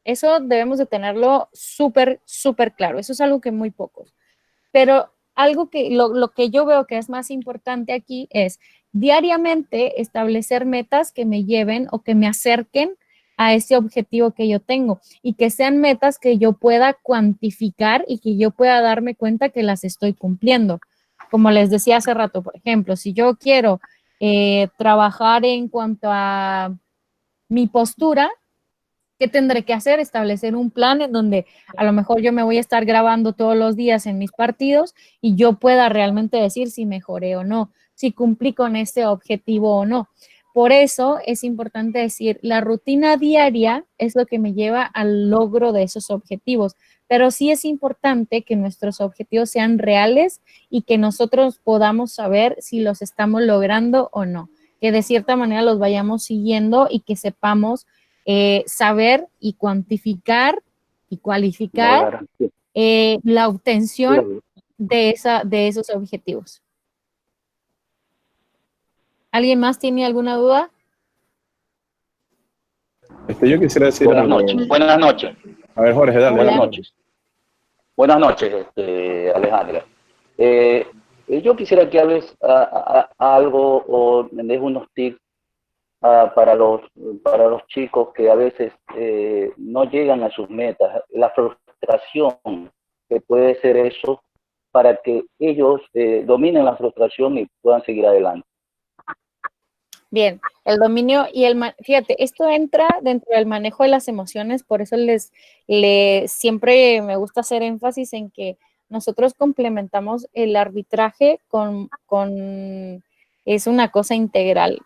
Eso debemos de tenerlo súper, súper claro. Eso es algo que muy pocos. Pero algo que lo que yo veo que es más importante aquí es diariamente establecer metas que me lleven o que me acerquen a ese objetivo que yo tengo y que sean metas que yo pueda cuantificar y que yo pueda darme cuenta que las estoy cumpliendo. Como les decía hace rato, por ejemplo, si yo quiero trabajar en cuanto a mi postura, ¿qué tendré que hacer? Establecer un plan en donde a lo mejor yo me voy a estar grabando todos los días en mis partidos y yo pueda realmente decir si mejoré o no, si cumplí con ese objetivo o no. Por eso es importante decir, la rutina diaria es lo que me lleva al logro de esos objetivos, pero sí es importante que nuestros objetivos sean reales y que nosotros podamos saber si los estamos logrando o no, que de cierta manera los vayamos siguiendo y que sepamos saber y cuantificar y cualificar la obtención de esos objetivos. ¿Alguien más tiene alguna duda? Yo quisiera decir Buenas algo. noches. Buenas noches. A ver, Jorge, dale. Buenas dale. noches. Buenas noches, Alejandra. Yo quisiera que hables algo o me des unos tips para los chicos que a veces no llegan a sus metas, la frustración que puede ser eso, para que ellos dominen la frustración y puedan seguir adelante. Bien, el dominio y fíjate, esto entra dentro del manejo de las emociones, por eso siempre me gusta hacer énfasis en que nosotros complementamos el arbitraje es una cosa integral.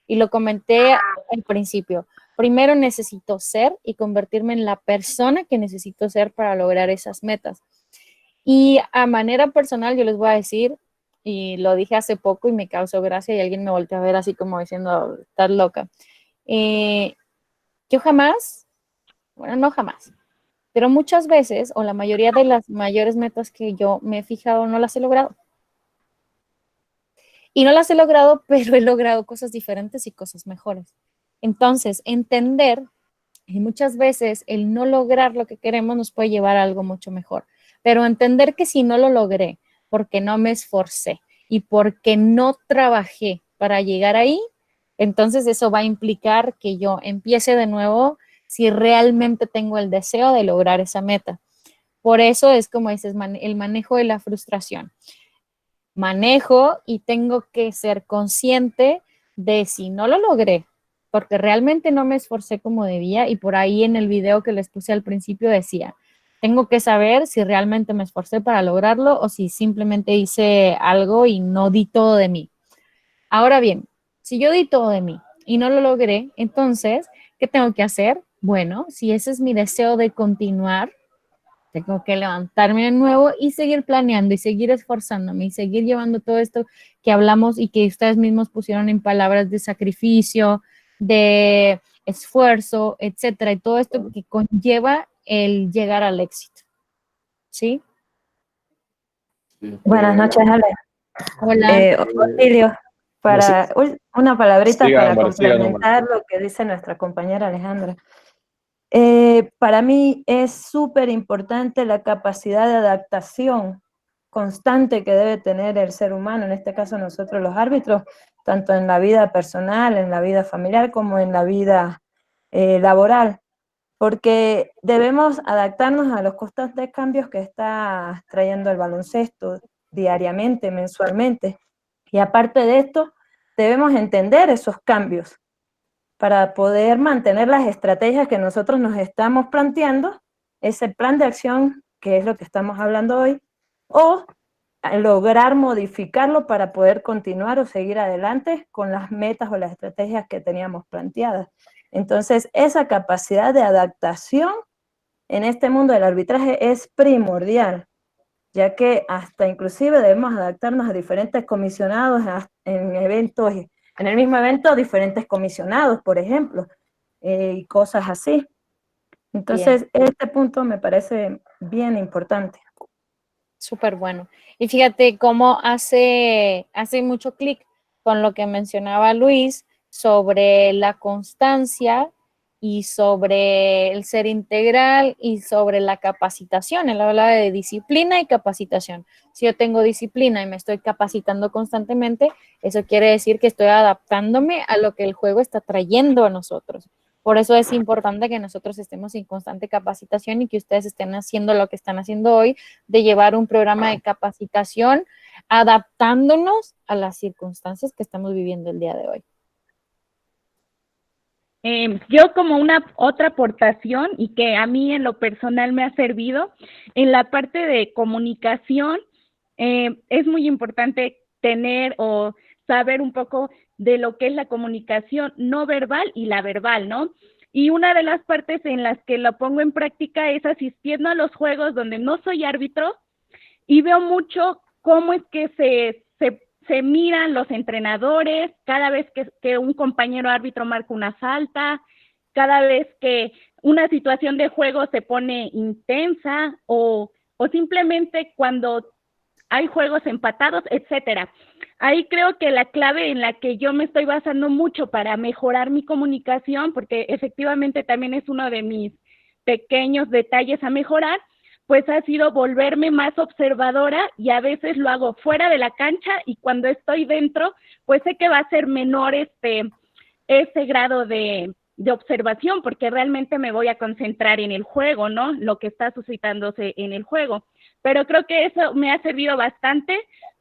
Y lo comenté al principio, primero necesito ser y convertirme en la persona que necesito ser para lograr esas metas. Y a manera personal yo les voy a decir, y lo dije hace poco y me causó gracia y alguien me volteó a ver así como diciendo, estás loca. Yo jamás, bueno, no jamás, pero muchas veces, o la mayoría de las mayores metas que yo me he fijado, no las he logrado. Y no las he logrado, pero he logrado cosas diferentes y cosas mejores. Entonces, entender que muchas veces el no lograr lo que queremos nos puede llevar a algo mucho mejor. Pero entender que si no lo logré, porque no me esforcé y porque no trabajé para llegar ahí, entonces eso va a implicar que yo empiece de nuevo si realmente tengo el deseo de lograr esa meta. Por eso es como dices, el manejo de la frustración. Manejo y tengo que ser consciente de si no lo logré, porque realmente no me esforcé como debía, y por ahí en el video que les puse al principio decía, tengo que saber si realmente me esforcé para lograrlo o si simplemente hice algo y no di todo de mí. Ahora bien, si yo di todo de mí y no lo logré, entonces, ¿qué tengo que hacer? Bueno, si ese es mi deseo de continuar, tengo que levantarme de nuevo y seguir planeando y seguir esforzándome y seguir llevando todo esto que hablamos y que ustedes mismos pusieron en palabras de sacrificio, de esfuerzo, etcétera, y todo esto que conlleva el llegar al éxito. ¿Sí? Buenas noches, Ale. Hola. Otilio, una palabrita Siga, para Omar, siga, complementar lo que dice nuestra compañera Alejandra. Para mí es súper importante la capacidad de adaptación constante que debe tener el ser humano, en este caso nosotros los árbitros, tanto en la vida personal, en la vida familiar, como en la vida laboral, porque debemos adaptarnos a los constantes cambios que está trayendo el baloncesto diariamente, mensualmente, y aparte de esto, debemos entender esos cambios para poder mantener las estrategias que nosotros nos estamos planteando, ese plan de acción que es lo que estamos hablando hoy, o lograr modificarlo para poder continuar o seguir adelante con las metas o las estrategias que teníamos planteadas. Entonces, esa capacidad de adaptación en este mundo del arbitraje es primordial, ya que hasta inclusive debemos adaptarnos a diferentes comisionados en eventos, en el mismo evento, diferentes comisionados, por ejemplo, y cosas así. Entonces, este punto me parece bien importante. Súper bueno. Y fíjate cómo hace mucho clic con lo que mencionaba Luis sobre la constancia y sobre el ser integral y sobre la capacitación. Él hablaba de disciplina y capacitación. Si yo tengo disciplina y me estoy capacitando constantemente, eso quiere decir que estoy adaptándome a lo que el juego está trayendo a nosotros. Por eso es importante que nosotros estemos en constante capacitación y que ustedes estén haciendo lo que están haciendo hoy, de llevar un programa de capacitación adaptándonos a las circunstancias que estamos viviendo el día de hoy. Yo como una otra aportación y que a mí en lo personal me ha servido, en la parte de comunicación, es muy importante tener o saber un poco de lo que es la comunicación no verbal y la verbal, ¿no? Y una de las partes en las que lo pongo en práctica es asistiendo a los juegos donde no soy árbitro y veo mucho cómo es que se miran los entrenadores cada vez que un compañero árbitro marca una falta, cada vez que una situación de juego se pone intensa o simplemente cuando hay juegos empatados, etcétera. Ahí creo que la clave en la que yo me estoy basando mucho para mejorar mi comunicación, porque efectivamente también es uno de mis pequeños detalles a mejorar, pues ha sido volverme más observadora, y a veces lo hago fuera de la cancha, y cuando estoy dentro, pues sé que va a ser menor ese grado de observación, porque realmente me voy a concentrar en el juego, ¿no? Lo que está suscitándose en el juego. Pero creo que eso me ha servido bastante,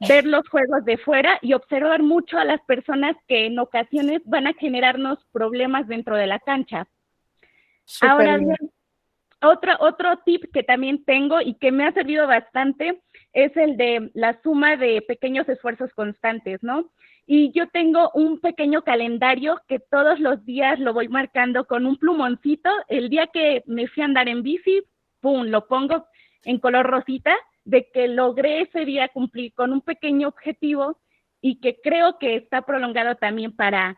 ver los juegos de fuera y observar mucho a las personas que en ocasiones van a generarnos problemas dentro de la cancha. Súper Ahora bien. bien, otro tip que también tengo y que me ha servido bastante es el de la suma de pequeños esfuerzos constantes, ¿no? Y yo tengo un pequeño calendario que todos los días lo voy marcando con un plumoncito. El día que me fui a andar en bici, pum, lo pongo en color rosita, de que logré ese día cumplir con un pequeño objetivo, y que creo que está prolongado también para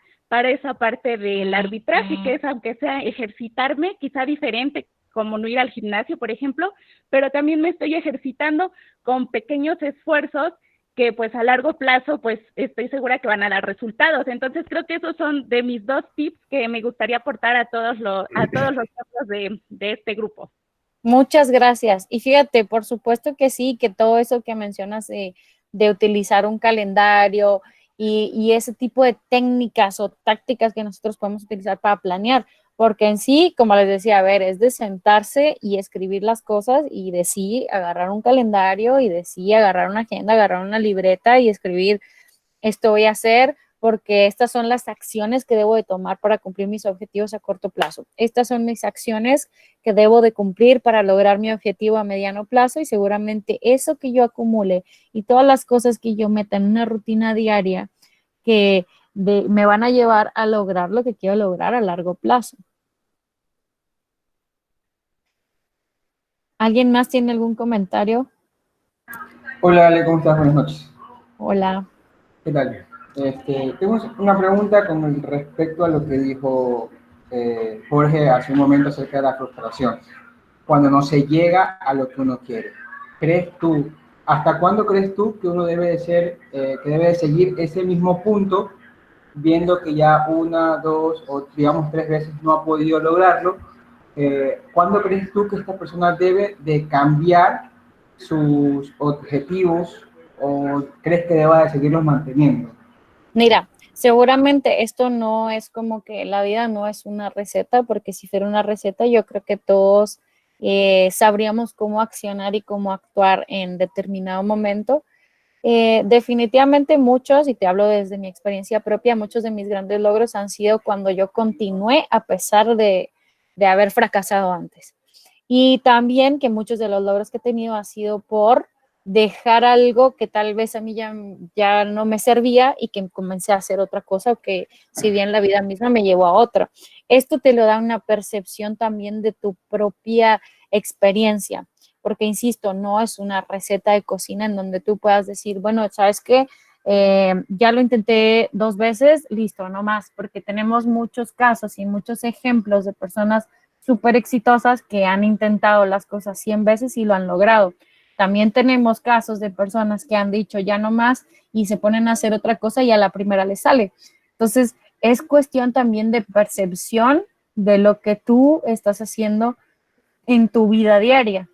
esa parte del arbitraje, que es, aunque sea ejercitarme, quizá diferente, como no ir al gimnasio, por ejemplo, pero también me estoy ejercitando con pequeños esfuerzos que pues a largo plazo pues estoy segura que van a dar resultados. Entonces creo que esos son de mis 2 tips que me gustaría aportar a todos los miembros de este grupo. Muchas gracias. Y fíjate, por supuesto que sí, que todo eso que mencionas de utilizar un calendario y ese tipo de técnicas o tácticas que nosotros podemos utilizar para planear, porque en sí, como les decía, a ver, es de sentarse y escribir las cosas, y de sí agarrar un calendario, y de sí agarrar una agenda, agarrar una libreta y escribir: esto voy a hacer porque estas son las acciones que debo de tomar para cumplir mis objetivos a corto plazo. Estas son mis acciones que debo de cumplir para lograr mi objetivo a mediano plazo, y seguramente eso que yo acumule y todas las cosas que yo meta en una rutina diaria que me van a llevar a lograr lo que quiero lograr a largo plazo. ¿Alguien más tiene algún comentario? Hola Ale, ¿cómo estás? Buenas noches. Hola. ¿Qué tal? Tengo una pregunta con respecto a lo que dijo Jorge hace un momento acerca de la frustración. Cuando no se llega a lo que uno quiere. ¿Hasta cuándo crees tú que uno debe de seguir ese mismo punto, viendo que ya 1, 2 o digamos 3 veces no ha podido lograrlo? ¿Cuándo crees tú que esta persona debe de cambiar sus objetivos, o crees que deba de seguirlos manteniendo? Mira, seguramente esto no es como que la vida no es una receta, porque si fuera una receta yo creo que todos sabríamos cómo accionar y cómo actuar en determinado momento. Definitivamente muchos, y te hablo desde mi experiencia propia, muchos de mis grandes logros han sido cuando yo continué a pesar de haber fracasado antes. Y también que muchos de los logros que he tenido ha sido por dejar algo que tal vez a mí ya no me servía, y que comencé a hacer otra cosa, que si bien la vida misma me llevó a otra. Esto te lo da una percepción también de tu propia experiencia, porque insisto, no es una receta de cocina en donde tú puedas decir, bueno, ¿sabes qué? Ya lo intenté 2 veces, listo, no más, porque tenemos muchos casos y muchos ejemplos de personas súper exitosas que han intentado las cosas 100 veces y lo han logrado. También tenemos casos de personas que han dicho ya no más y se ponen a hacer otra cosa y a la primera les sale. Entonces, es cuestión también de percepción de lo que tú estás haciendo en tu vida diaria.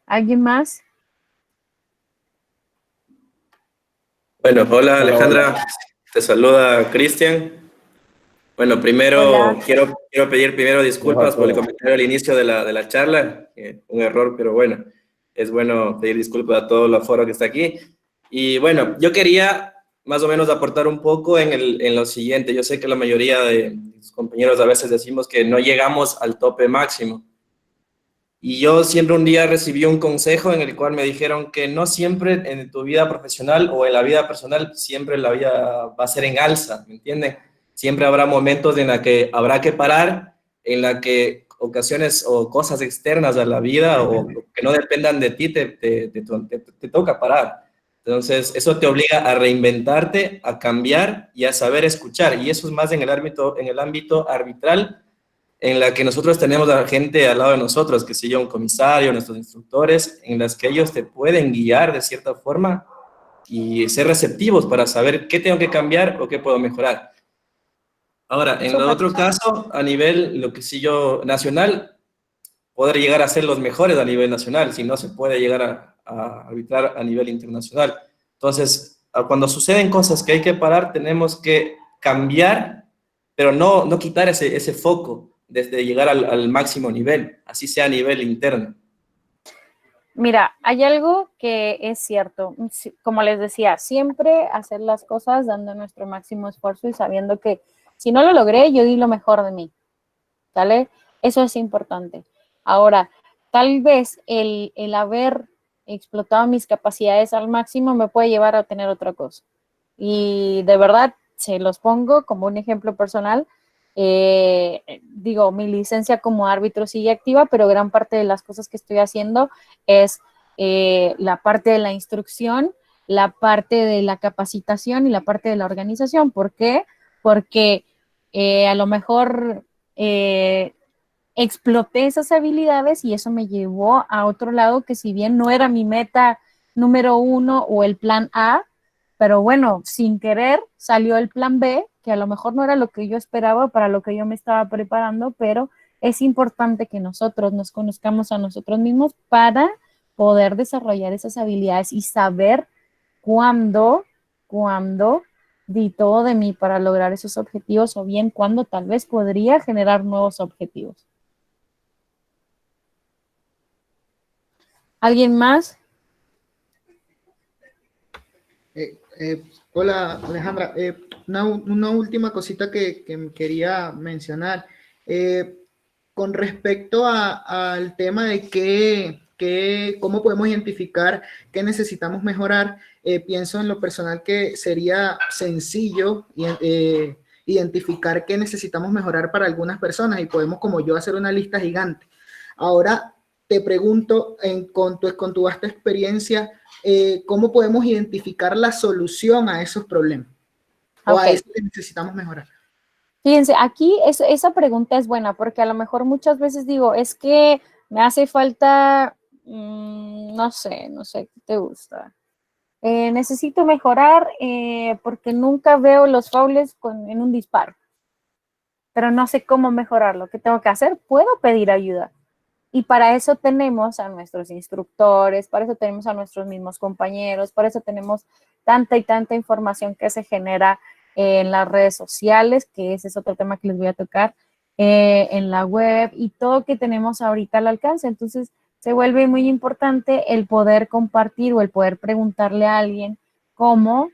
¿Alguien más? Bueno, hola Alejandra, te saluda Cristian. Bueno, primero quiero pedir disculpas por el comentario al inicio de la charla, un error, pero bueno, es bueno pedir disculpas a todo el aforo que está aquí. Y bueno, yo quería más o menos aportar un poco en lo siguiente. Yo sé que la mayoría de mis compañeros a veces decimos que no llegamos al tope máximo. Y yo siempre un día recibí un consejo en el cual me dijeron que no siempre en tu vida profesional o en la vida personal, siempre la vida va a ser en alza, ¿me entienden? Siempre habrá momentos en la que habrá que parar, en la que ocasiones o cosas externas a la vida o que no dependan de ti te toca parar. Entonces, eso te obliga a reinventarte, a cambiar y a saber escuchar. Y eso es más en el ámbito arbitral, en la que nosotros tenemos a gente al lado de nosotros, que sé yo, un comisario, nuestros instructores, en las que ellos te pueden guiar de cierta forma y ser receptivos para saber qué tengo que cambiar o qué puedo mejorar. Ahora, en el otro caso, a nivel, lo que sí yo, nacional, poder llegar a ser los mejores a nivel nacional, si no se puede llegar a arbitrar a nivel internacional. Entonces, cuando suceden cosas que hay que parar, tenemos que cambiar, pero no quitar ese foco desde llegar al máximo nivel, así sea a nivel interno. Mira, hay algo que es cierto, como les decía, siempre hacer las cosas dando nuestro máximo esfuerzo y sabiendo que si no lo logré, yo di lo mejor de mí, ¿vale? Eso es importante. Ahora, tal vez el haber explotado mis capacidades al máximo me puede llevar a tener otra cosa. Y de verdad, se los pongo como un ejemplo personal. Digo, mi licencia como árbitro sigue activa, pero gran parte de las cosas que estoy haciendo es la parte de la instrucción, la parte de la capacitación y la parte de la organización. ¿Por qué? Porque a lo mejor exploté esas habilidades y eso me llevó a otro lado que si bien no era mi meta número 1 o el plan A, pero bueno, sin querer salió el plan B, que a lo mejor no era lo que yo esperaba, para lo que yo me estaba preparando, pero es importante que nosotros nos conozcamos a nosotros mismos para poder desarrollar esas habilidades y saber cuándo di todo de mí para lograr esos objetivos o bien cuándo tal vez podría generar nuevos objetivos. ¿Alguien más? Hola Alejandra, una última cosita que quería mencionar. Con respecto al tema de cómo podemos identificar qué necesitamos mejorar, pienso en lo personal que sería sencillo identificar qué necesitamos mejorar para algunas personas y podemos, como yo, hacer una lista gigante. Ahora te pregunto, con tu vasta experiencia, ¿cómo podemos identificar la solución a esos problemas? O a eso que necesitamos mejorar. Fíjense, aquí esa pregunta es buena porque a lo mejor muchas veces digo, es que me hace falta, no sé, ¿qué te gusta? Necesito mejorar porque nunca veo los faules en un disparo, pero no sé cómo mejorarlo. ¿Qué tengo que hacer? Puedo pedir ayuda. Y para eso tenemos a nuestros instructores, para eso tenemos a nuestros mismos compañeros, para eso tenemos tanta y tanta información que se genera en las redes sociales, que ese es otro tema que les voy a tocar, en la web y todo que tenemos ahorita al alcance. Entonces, se vuelve muy importante el poder compartir o el poder preguntarle a alguien cómo,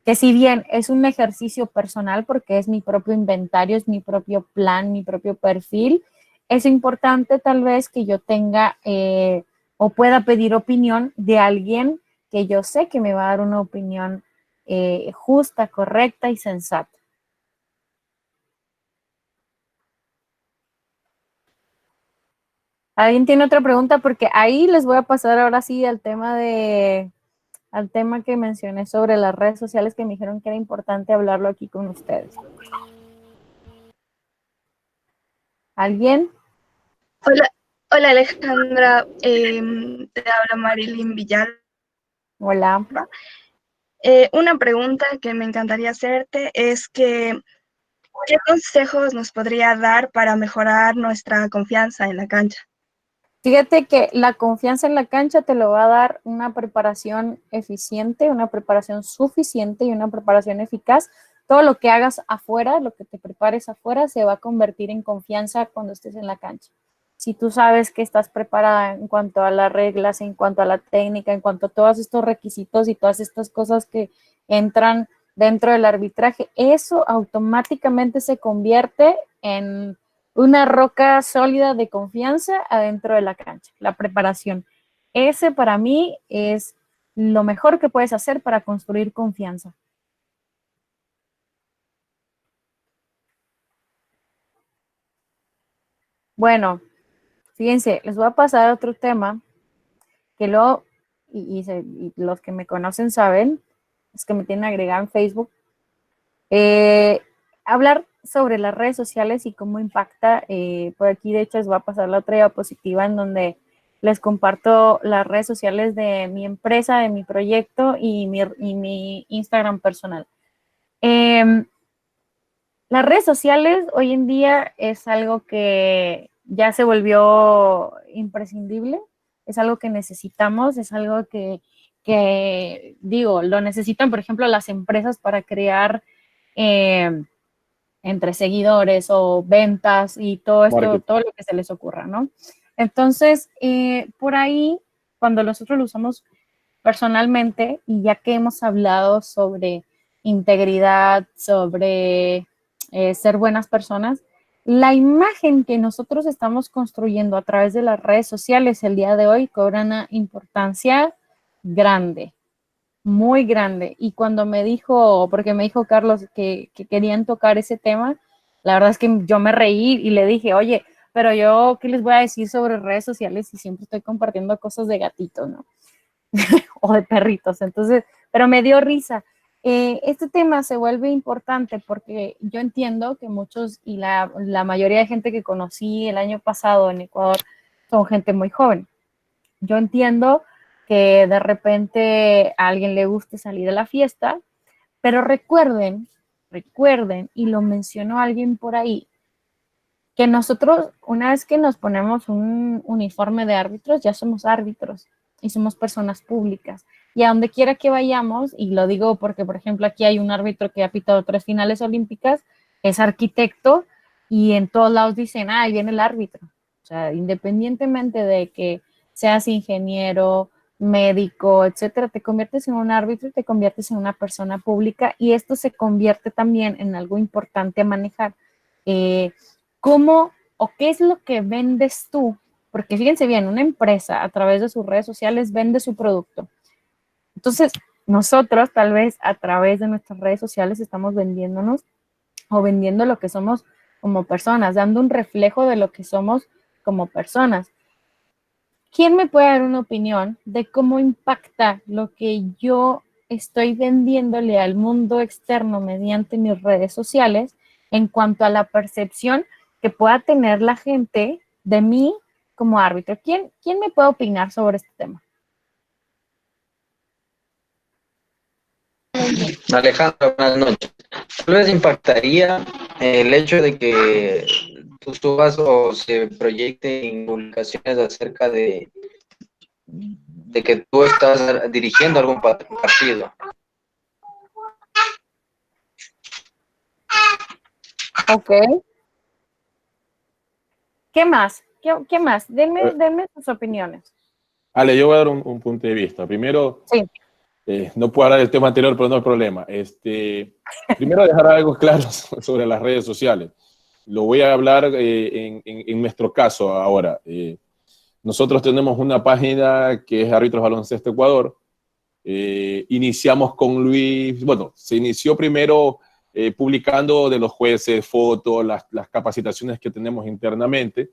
que si bien es un ejercicio personal porque es mi propio inventario, es mi propio plan, mi propio perfil, es importante tal vez que yo tenga o pueda pedir opinión de alguien que yo sé que me va a dar una opinión justa, correcta y sensata. ¿Alguien tiene otra pregunta? Porque ahí les voy a pasar ahora sí al tema que mencioné sobre las redes sociales, que me dijeron que era importante hablarlo aquí con ustedes. ¿Alguien? Hola Alejandra, te habla Marilyn Villar. Hola. Una pregunta que me encantaría hacerte es que, ¿qué consejos nos podría dar para mejorar nuestra confianza en la cancha? Fíjate que la confianza en la cancha te lo va a dar una preparación eficiente, una preparación suficiente y una preparación eficaz. Todo lo que hagas afuera, lo que te prepares afuera, se va a convertir en confianza cuando estés en la cancha. Si tú sabes que estás preparada en cuanto a las reglas, en cuanto a la técnica, en cuanto a todos estos requisitos y todas estas cosas que entran dentro del arbitraje, eso automáticamente se convierte en una roca sólida de confianza adentro de la cancha, la preparación. Ese para mí es lo mejor que puedes hacer para construir confianza. Bueno, fíjense, les voy a pasar a otro tema que luego y los que me conocen saben, los que me tienen agregada en Facebook, hablar sobre las redes sociales y cómo impacta. Por aquí, de hecho, les voy a pasar la otra diapositiva en donde les comparto las redes sociales de mi empresa, de mi proyecto y mi Instagram personal. Las redes sociales hoy en día es algo que ya se volvió imprescindible, es algo que necesitamos, es algo que digo, lo necesitan, por ejemplo, las empresas para crear entre seguidores o ventas y todo esto, Marketing. todo lo que se les ocurra, ¿no? Entonces, por ahí, cuando nosotros lo usamos personalmente, y ya que hemos hablado sobre integridad, sobre ser buenas personas, la imagen que nosotros estamos construyendo a través de las redes sociales el día de hoy cobra una importancia grande, muy grande. Y cuando me dijo, porque me dijo Carlos que querían tocar ese tema, la verdad es que yo me reí y le dije, oye, pero yo, ¿qué les voy a decir sobre redes sociales si siempre estoy compartiendo cosas de gatitos, ¿no? O de perritos. Entonces, pero me dio risa. Este tema se vuelve importante porque yo entiendo que muchos y la mayoría de gente que conocí el año pasado en Ecuador son gente muy joven. Yo entiendo que de repente a alguien le guste salir a la fiesta, pero recuerden, y lo mencionó alguien por ahí, que nosotros, una vez que nos ponemos un uniforme de árbitros, ya somos árbitros y somos personas públicas. Y a donde quiera que vayamos, y lo digo porque, por ejemplo, aquí hay un árbitro que ha pitado 3 finales olímpicas, es arquitecto, y en todos lados dicen, ahí viene el árbitro. O sea, independientemente de que seas ingeniero, médico, etcétera, te conviertes en un árbitro y te conviertes en una persona pública, y esto se convierte también en algo importante a manejar. ¿Cómo o qué es lo que vendes tú? Porque fíjense bien, una empresa a través de sus redes sociales vende su producto. Entonces, nosotros tal vez a través de nuestras redes sociales estamos vendiéndonos o vendiendo lo que somos como personas, dando un reflejo de lo que somos como personas. ¿Quién me puede dar una opinión de cómo impacta lo que yo estoy vendiéndole al mundo externo mediante mis redes sociales en cuanto a la percepción que pueda tener la gente de mí como árbitro? ¿Quién me puede opinar sobre este tema? Alejandra, buenas noches. Tal vez impactaría el hecho de que tú subas o se proyecten publicaciones acerca de que tú estás dirigiendo algún partido. Ok. ¿Qué más? ¿Qué más? Denme sus opiniones. Ale, yo voy a dar un punto de vista. Primero, sí. No puedo hablar del tema anterior, pero no hay problema. Primero dejar algo claro sobre las redes sociales. Lo voy a hablar en nuestro caso ahora. Nosotros tenemos una página que es Árbitros Baloncesto Ecuador. Iniciamos con Luis, bueno, se inició primero publicando de los jueces, fotos, las capacitaciones que tenemos internamente.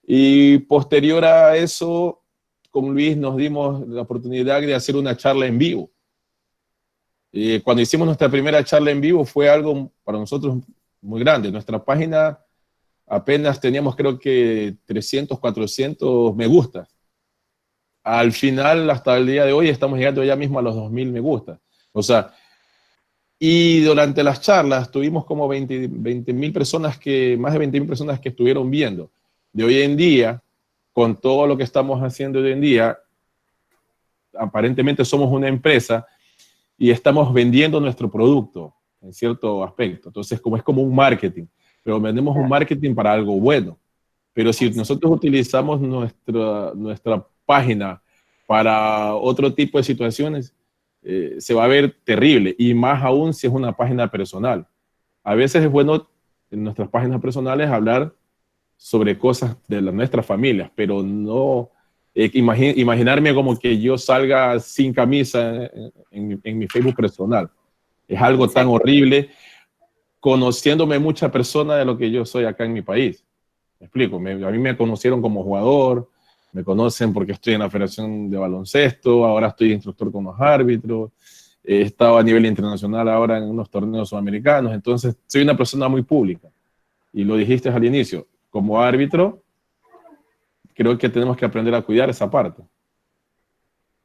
Y posterior a eso, con Luis nos dimos la oportunidad de hacer una charla en vivo. Cuando hicimos nuestra primera charla en vivo fue algo para nosotros muy grande. Nuestra página apenas teníamos, creo que 300, 400 me gustas. Al final, hasta el día de hoy, estamos llegando ya mismo a los 2000 me gustas. O sea, y durante las charlas tuvimos como 20,000 personas más de 20,000 personas que estuvieron viendo. De hoy en día, con todo lo que estamos haciendo hoy en día, aparentemente somos una empresa y estamos vendiendo nuestro producto en cierto aspecto. Entonces, es como un marketing, pero vendemos un marketing para algo bueno. Pero si nosotros utilizamos nuestra página para otro tipo de situaciones, se va a ver terrible, y más aún si es una página personal. A veces es bueno en nuestras páginas personales hablar sobre cosas de nuestras familias, pero no imaginarme como que yo salga sin camisa en mi Facebook personal. Es algo tan horrible, conociéndome mucha persona de lo que yo soy acá en mi país. Me explico, a mí me conocieron como jugador, Me conocen porque estoy en la Federación de Baloncesto, ahora estoy instructor con los árbitros, he estado a nivel internacional ahora en unos torneos sudamericanos, entonces soy una persona muy pública. Y lo dijiste al inicio, como árbitro, creo que tenemos que aprender a cuidar esa parte.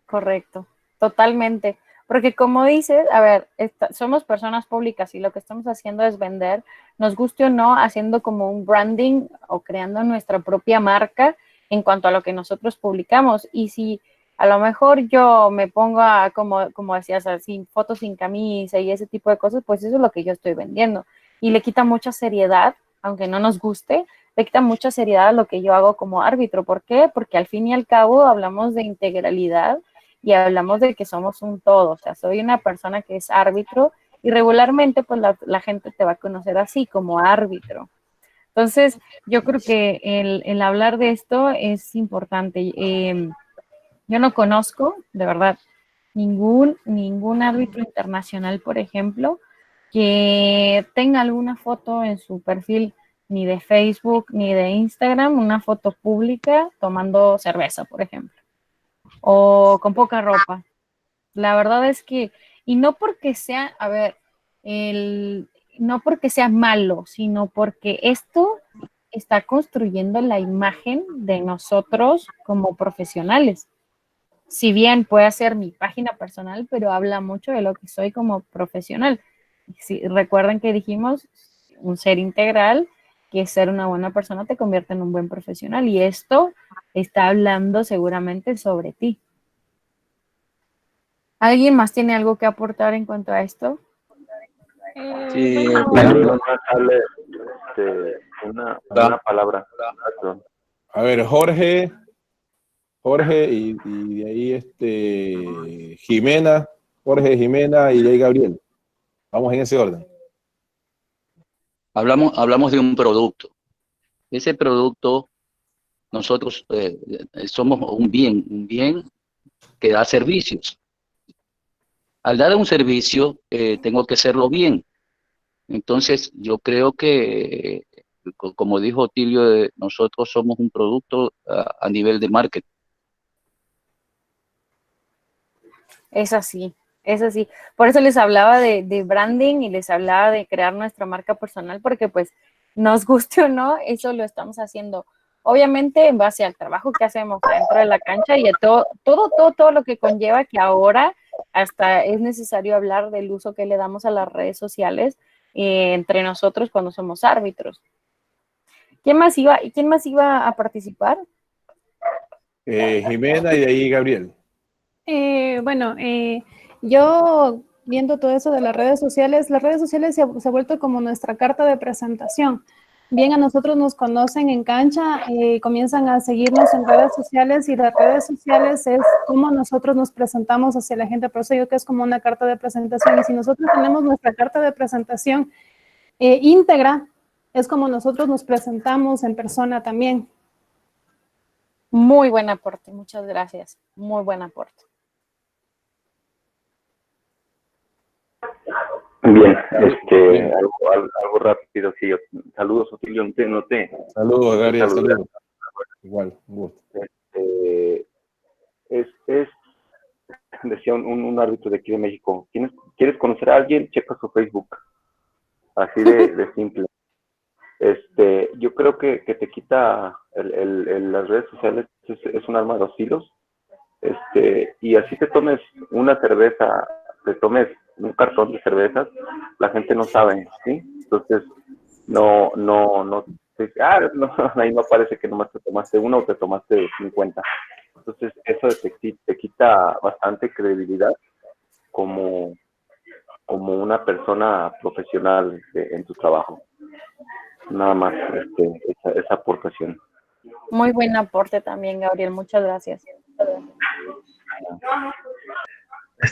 Correcto, totalmente. Porque como dices, a ver, somos personas públicas y lo que estamos haciendo es vender, nos guste o no, haciendo como un branding o creando nuestra propia marca en cuanto a lo que nosotros publicamos. Y si a lo mejor yo me pongo a, como decías, así, fotos sin camisa y ese tipo de cosas, pues eso es lo que yo estoy vendiendo. Y le quita mucha seriedad, aunque no nos guste, le quita mucha seriedad a lo que yo hago como árbitro. ¿Por qué? Porque al fin y al cabo hablamos de integralidad y hablamos de que somos un todo. O sea, soy una persona que es árbitro y regularmente pues la gente te va a conocer así, como árbitro. Entonces, yo creo que el hablar de esto es importante. Yo no conozco, de verdad, ningún árbitro internacional, por ejemplo, que tenga alguna foto en su perfil ni de Facebook ni de Instagram, una foto pública tomando cerveza, por ejemplo, o con poca ropa. La verdad es que, y no porque sea, a ver, no porque sea malo, sino porque esto está construyendo la imagen de nosotros como profesionales. Si bien puede ser mi página personal, pero habla mucho de lo que soy como profesional. Si, recuerden que dijimos un ser integral, que ser una buena persona te convierte en un buen profesional, y esto está hablando seguramente sobre ti. ¿Alguien más tiene algo que aportar en cuanto a esto? Sí, una palabra. Perdón. A ver, Jorge y de ahí Jimena, Jorge, Jimena y de ahí Gabriel. Vamos en ese orden. Hablamos de un producto. Ese producto, nosotros somos un bien que da servicios. Al dar un servicio, tengo que hacerlo bien. Entonces, yo creo que, como dijo Tilio, nosotros somos un producto a nivel de marketing. Es así, es así. Por eso les hablaba de branding y les hablaba de crear nuestra marca personal, porque pues nos guste o no, eso lo estamos haciendo. Obviamente en base al trabajo que hacemos dentro de la cancha y a todo lo que conlleva, que ahora hasta es necesario hablar del uso que le damos a las redes sociales entre nosotros cuando somos árbitros. ¿Quién más iba a participar? Jimena y de ahí Gabriel. Yo viendo todo eso de las redes sociales se ha vuelto como nuestra carta de presentación. Bien, a nosotros nos conocen en cancha, comienzan a seguirnos en redes sociales y las redes sociales es como nosotros nos presentamos hacia la gente, por eso yo creo que es como una carta de presentación y si nosotros tenemos nuestra carta de presentación íntegra, es como nosotros nos presentamos en persona también. Muy buen aporte, muchas gracias, muy buen aporte. Bien, algo rápido, sí. Saludos, Otilio, no te. Saludos, Gabriel, saludos. Igual, un gusto. Decía un árbitro de aquí de México, ¿quieres conocer a alguien? Checa su Facebook. Así de simple. Yo creo que te quita las redes sociales, es un arma de dos filos. Y así te tomes una cerveza, te tomes un cartón de cervezas, la gente no sabe, ¿sí? Entonces, no, ahí no parece que nomás te tomaste una o te tomaste 50. Entonces, eso te quita bastante credibilidad como una persona profesional en tu trabajo. Nada más esa aportación. Muy buen aporte también, Gabriel, muchas gracias.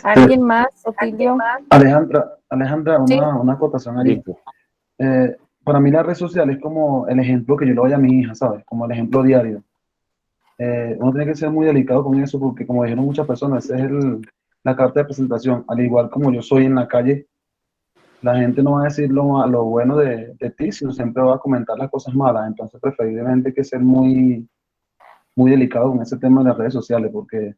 ¿Alguien más, Otilio? Alejandra, una acotación ahí. Para mí la red social es como el ejemplo que yo le doy a mi hija, ¿sabes? Como el ejemplo diario. Uno tiene que ser muy delicado con eso porque, como dijeron muchas personas, esa es la carta de presentación. Al igual como yo soy en la calle, la gente no va a decir lo bueno de ti, sino siempre va a comentar las cosas malas. Entonces, preferiblemente hay que ser muy muy delicado con ese tema de las redes sociales, porque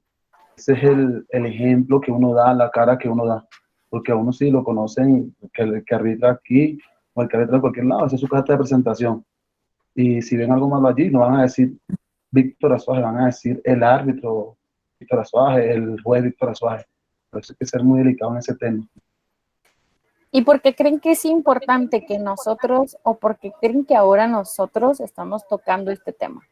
ese es el ejemplo que uno da, la cara que uno da, porque a uno sí lo conocen, que el que arbitra aquí o el que arbitra en cualquier lado, esa es su carta de presentación. Y si ven algo malo allí, no van a decir Víctor Azuaje, van a decir el árbitro Víctor Azuaje, el juez Víctor Azuaje. Por eso hay que ser muy delicado en ese tema. ¿Y por qué creen que es importante que nosotros, o por qué creen que ahora nosotros estamos tocando este tema?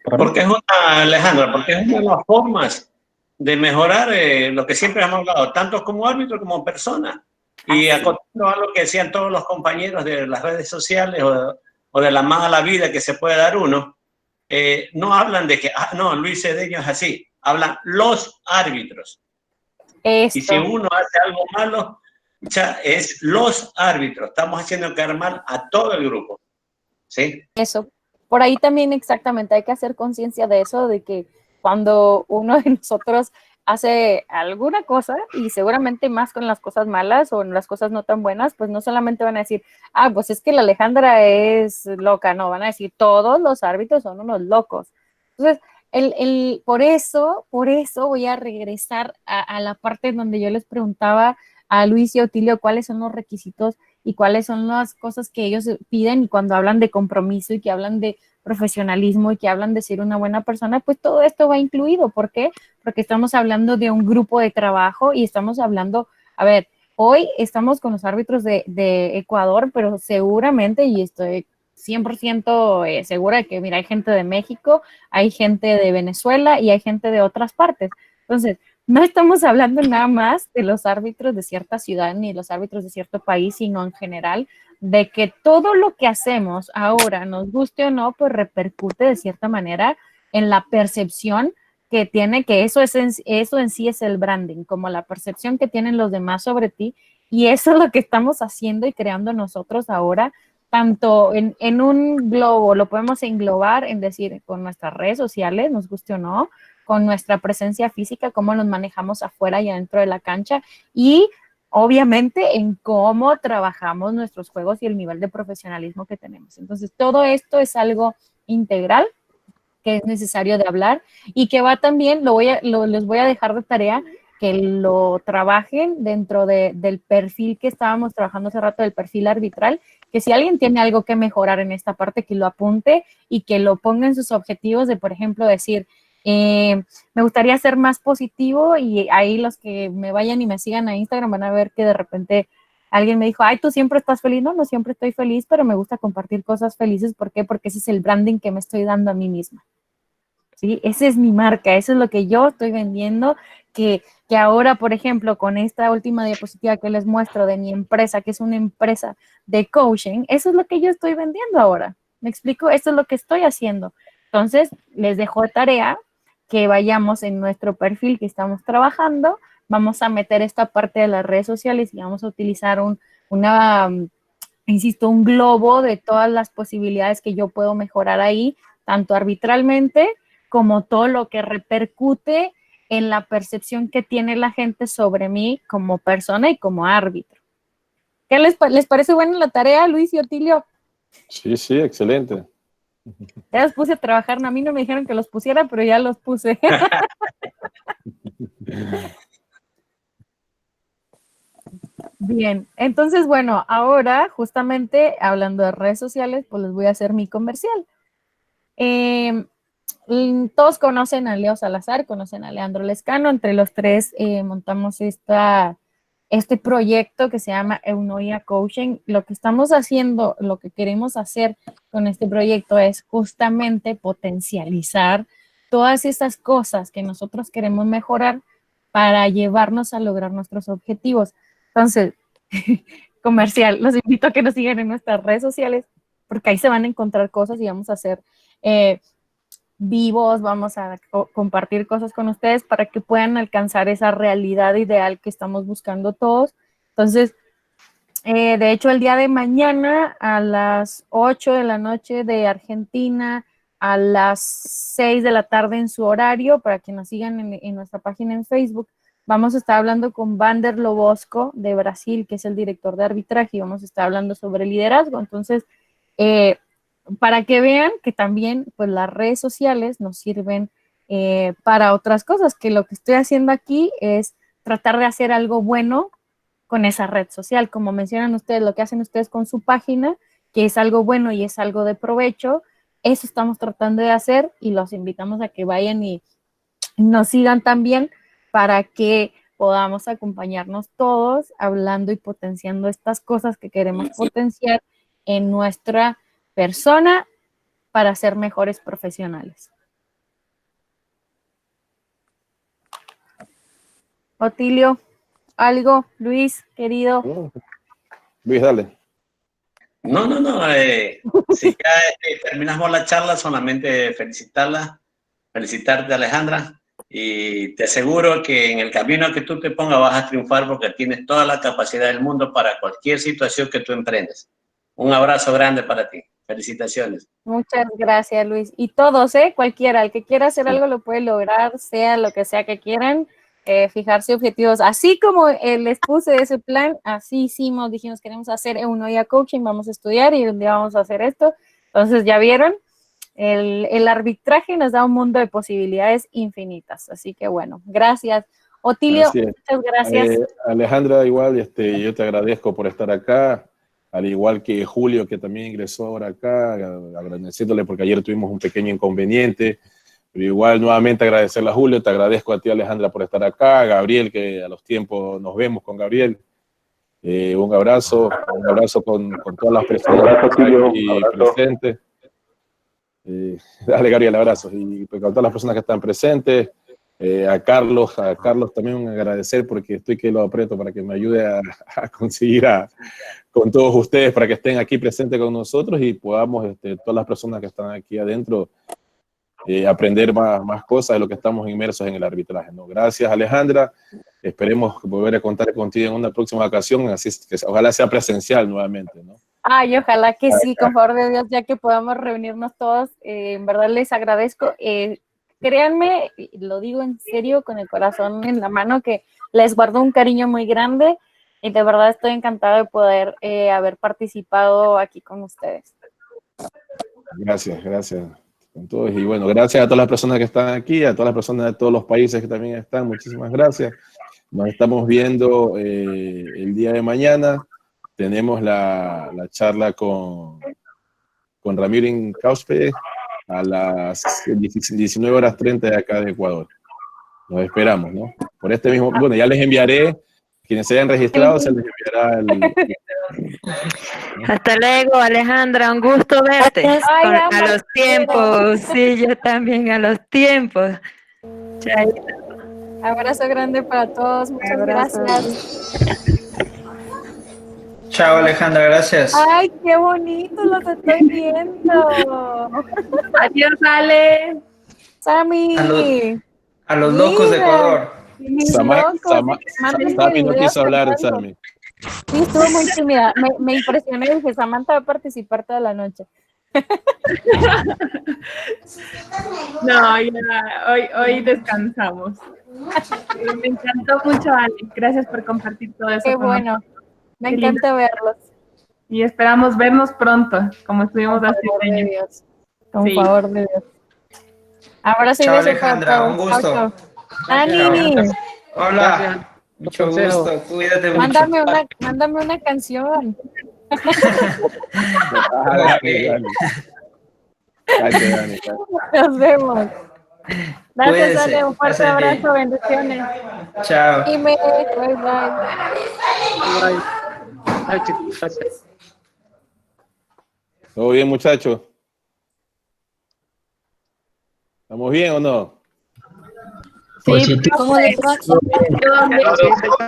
Porque es Alejandra, porque es una de las formas de mejorar lo que siempre hemos hablado, tanto como árbitro como persona. Y acotando a lo que decían todos los compañeros de las redes sociales o de la mala vida que se puede dar uno, no hablan de que, no, Luis Cedeño es así, hablan los árbitros. Esto. Y si uno hace algo malo, ya es los árbitros, estamos haciendo quedar mal a todo el grupo. ¿Sí? Eso. Por ahí también exactamente hay que hacer conciencia de eso, de que cuando uno de nosotros hace alguna cosa, y seguramente más con las cosas malas o las cosas no tan buenas, pues no solamente van a decir, pues es que la Alejandra es loca, no, van a decir, todos los árbitros son unos locos. Entonces, por eso voy a regresar a la parte en donde yo les preguntaba a Luis y a Otilio cuáles son los requisitos y cuáles son las cosas que ellos piden, y cuando hablan de compromiso y que hablan de profesionalismo y que hablan de ser una buena persona, pues todo esto va incluido. ¿Por qué? Porque estamos hablando de un grupo de trabajo y estamos hablando, a ver, hoy estamos con los árbitros de Ecuador, pero seguramente, y estoy 100% segura de que, mira, hay gente de México, hay gente de Venezuela y hay gente de otras partes. Entonces, no estamos hablando nada más de los árbitros de cierta ciudad ni de los árbitros de cierto país, sino en general de que todo lo que hacemos ahora, nos guste o no, pues repercute de cierta manera en la percepción que tiene, que eso en sí es el branding, como la percepción que tienen los demás sobre ti, y eso es lo que estamos haciendo y creando nosotros ahora, tanto en un globo, lo podemos englobar en decir, con nuestras redes sociales, nos guste o no, con nuestra presencia física, cómo nos manejamos afuera y adentro de la cancha, y obviamente en cómo trabajamos nuestros juegos y el nivel de profesionalismo que tenemos. Entonces, todo esto es algo integral que es necesario de hablar y que va también, les voy a dejar de tarea que lo trabajen dentro del perfil que estábamos trabajando hace rato, del perfil arbitral, que si alguien tiene algo que mejorar en esta parte, que lo apunte y que lo ponga en sus objetivos de, por ejemplo, decir, me gustaría ser más positivo, y ahí los que me vayan y me sigan a Instagram van a ver que de repente alguien me dijo, tú siempre estás feliz. No siempre estoy feliz, pero me gusta compartir cosas felices. ¿Por qué? Porque ese es el branding que me estoy dando a mí misma. ¿Sí? Esa es mi marca, eso es lo que yo estoy vendiendo, que ahora, por ejemplo, con esta última diapositiva que les muestro de mi empresa, que es una empresa de coaching, eso es lo que yo estoy vendiendo ahora. ¿Me explico? Eso es lo que estoy haciendo. Entonces, les dejo de tarea que vayamos en nuestro perfil que estamos trabajando, vamos a meter esta parte de las redes sociales y vamos a utilizar un globo de todas las posibilidades que yo puedo mejorar ahí, tanto arbitralmente como todo lo que repercute en la percepción que tiene la gente sobre mí como persona y como árbitro. ¿Qué les parece buena la tarea, Luis y Otilio? Sí, excelente. Ya los puse a trabajar, a mí no me dijeron que los pusiera, pero ya los puse. Bien, entonces, bueno, ahora justamente hablando de redes sociales, pues les voy a hacer mi comercial. Todos conocen a Leo Salazar, conocen a Leandro Lescano, entre los tres montamos este proyecto que se llama Eunoia Coaching. Lo que estamos haciendo, lo que queremos hacer con este proyecto es justamente potencializar todas esas cosas que nosotros queremos mejorar para llevarnos a lograr nuestros objetivos. Entonces, comercial, los invito a que nos sigan en nuestras redes sociales, porque ahí se van a encontrar cosas y vamos a hacer vivos, vamos a compartir cosas con ustedes para que puedan alcanzar esa realidad ideal que estamos buscando todos. Entonces, de hecho, el día de mañana a las 8 de la noche de Argentina, a las 6 de la tarde en su horario, para que nos sigan en nuestra página en Facebook, vamos a estar hablando con Vander Lobosco de Brasil, que es el director de arbitraje, y vamos a estar hablando sobre liderazgo. Entonces, para que vean que también pues, las redes sociales nos sirven para otras cosas, que lo que estoy haciendo aquí es tratar de hacer algo bueno con esa red social, como mencionan ustedes, lo que hacen ustedes con su página, que es algo bueno y es algo de provecho, eso estamos tratando de hacer y los invitamos a que vayan y nos sigan también para que podamos acompañarnos todos hablando y potenciando estas cosas que queremos potenciar en nuestra persona para ser mejores profesionales. Otilio, algo, Luis, querido. Luis, dale. No. Si ya terminamos la charla, solamente felicitarte, Alejandra, y te aseguro que en el camino que tú te pongas vas a triunfar porque tienes toda la capacidad del mundo para cualquier situación que tú emprendes. Un abrazo grande para ti. Felicitaciones. Muchas gracias, Luis. Y todos, cualquiera, el que quiera hacer algo lo puede lograr, sea lo que sea que quieran. Fijarse objetivos, así como les puse ese plan, así hicimos, dijimos queremos hacer uno ya coaching, vamos a estudiar y un día vamos a hacer esto. Entonces ya vieron, el arbitraje nos da un mundo de posibilidades infinitas, así que bueno, gracias. Otilio, muchas gracias. Alejandra, igual, yo te agradezco por estar acá, al igual que Julio, que también ingresó ahora acá, agradeciéndole porque ayer tuvimos un pequeño inconveniente. Pero igual, nuevamente agradecerle a Julio, te agradezco a ti, Alejandra, por estar acá, Gabriel, que a los tiempos nos vemos con Gabriel. Un abrazo con todas las personas que están aquí presentes. Dale, Gabriel, abrazo. Y con todas las personas que están presentes, a Carlos también agradecer porque estoy que lo aprieto para que me ayude a conseguir con todos ustedes para que estén aquí presentes con nosotros y podamos, todas las personas que están aquí adentro, aprender más cosas de lo que estamos inmersos en el arbitraje, ¿no? Gracias, Alejandra. Esperemos volver a contar contigo en una próxima ocasión, así que ojalá sea presencial nuevamente, ¿no? Ay, ojalá que sí, con favor de Dios, ya que podamos reunirnos todos. En verdad les agradezco. Créanme, lo digo en serio, con el corazón en la mano, que les guardo un cariño muy grande y de verdad estoy encantada de poder haber participado aquí con ustedes. Gracias. Con todos. Y bueno, gracias a todas las personas que están aquí, a todas las personas de todos los países que también están, muchísimas gracias. Nos estamos viendo el día de mañana. Tenemos la charla con Ramiro Incauspe a las 19:30 de acá de Ecuador. Nos esperamos, ¿no? Por este mismo, bueno, ya les enviaré, quienes se hayan registrado, se les enviará el... Hasta luego, Alejandra, un gusto verte. Ay, a los tiempos, sí, yo también a los tiempos. Chaito. Abrazo grande para todos, muchas gracias. Chao, Alejandra, gracias. Ay, qué bonito los estoy viendo. Adiós, Ale. Sammy. A los locos de Ecuador. Sammy no quiso hablar, Sammy. Sí, estuvo muy tímida. Me impresioné, dije, Samantha va a participar toda la noche. No, ya, hoy descansamos. Me encantó mucho, Ale. Gracias por compartir todo eso. Qué bueno. Me encanta verlos. Y esperamos vernos pronto, como estuvimos hace años. Con favor de Dios. Abrazo y beso. Chao, Alejandra, un gusto. Ani. Hola. Mucho gusto, cuídate mucho. Mándame una canción. Nos vemos. Gracias, Ale. Un fuerte abrazo, bendiciones. Chao. Y bye. Gracias. ¿Todo bien, muchachos? ¿Estamos bien o no? Sí, ¿Cómo le va?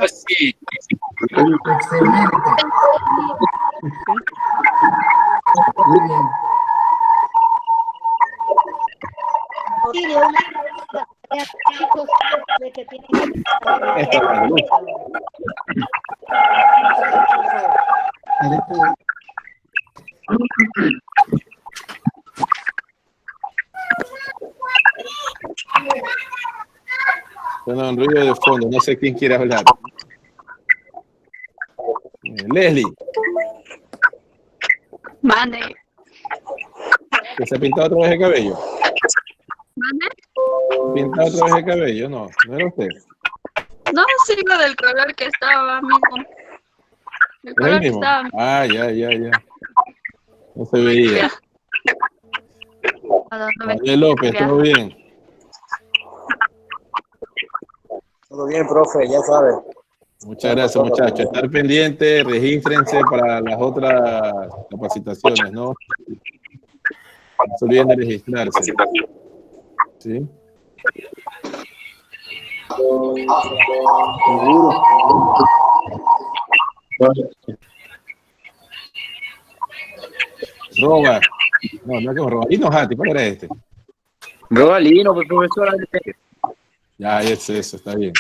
Sí. Muy bien. Suena un ruido de fondo, no sé quién quiere hablar. Leslie. Mande. ¿Que se ha pintado otra vez el cabello? ¿Mande? ¿Pintado otra vez el cabello? No, no era usted. No, sigo del color que estaba mismo. El ¿Es color el que mismo? estaba. Ah, ya. No se veía. María López, ¿todo bien? Todo bien, profe, ya sabe. Muchas gracias, muchachos. Estar pendientes, regístrense para las otras capacitaciones, ¿no? No se olviden de registrarse. ¿Sí? Roba. No es como Robalino Jati, ¿cuál era este? Robalino, pues, profesor. Ya, eso, está bien.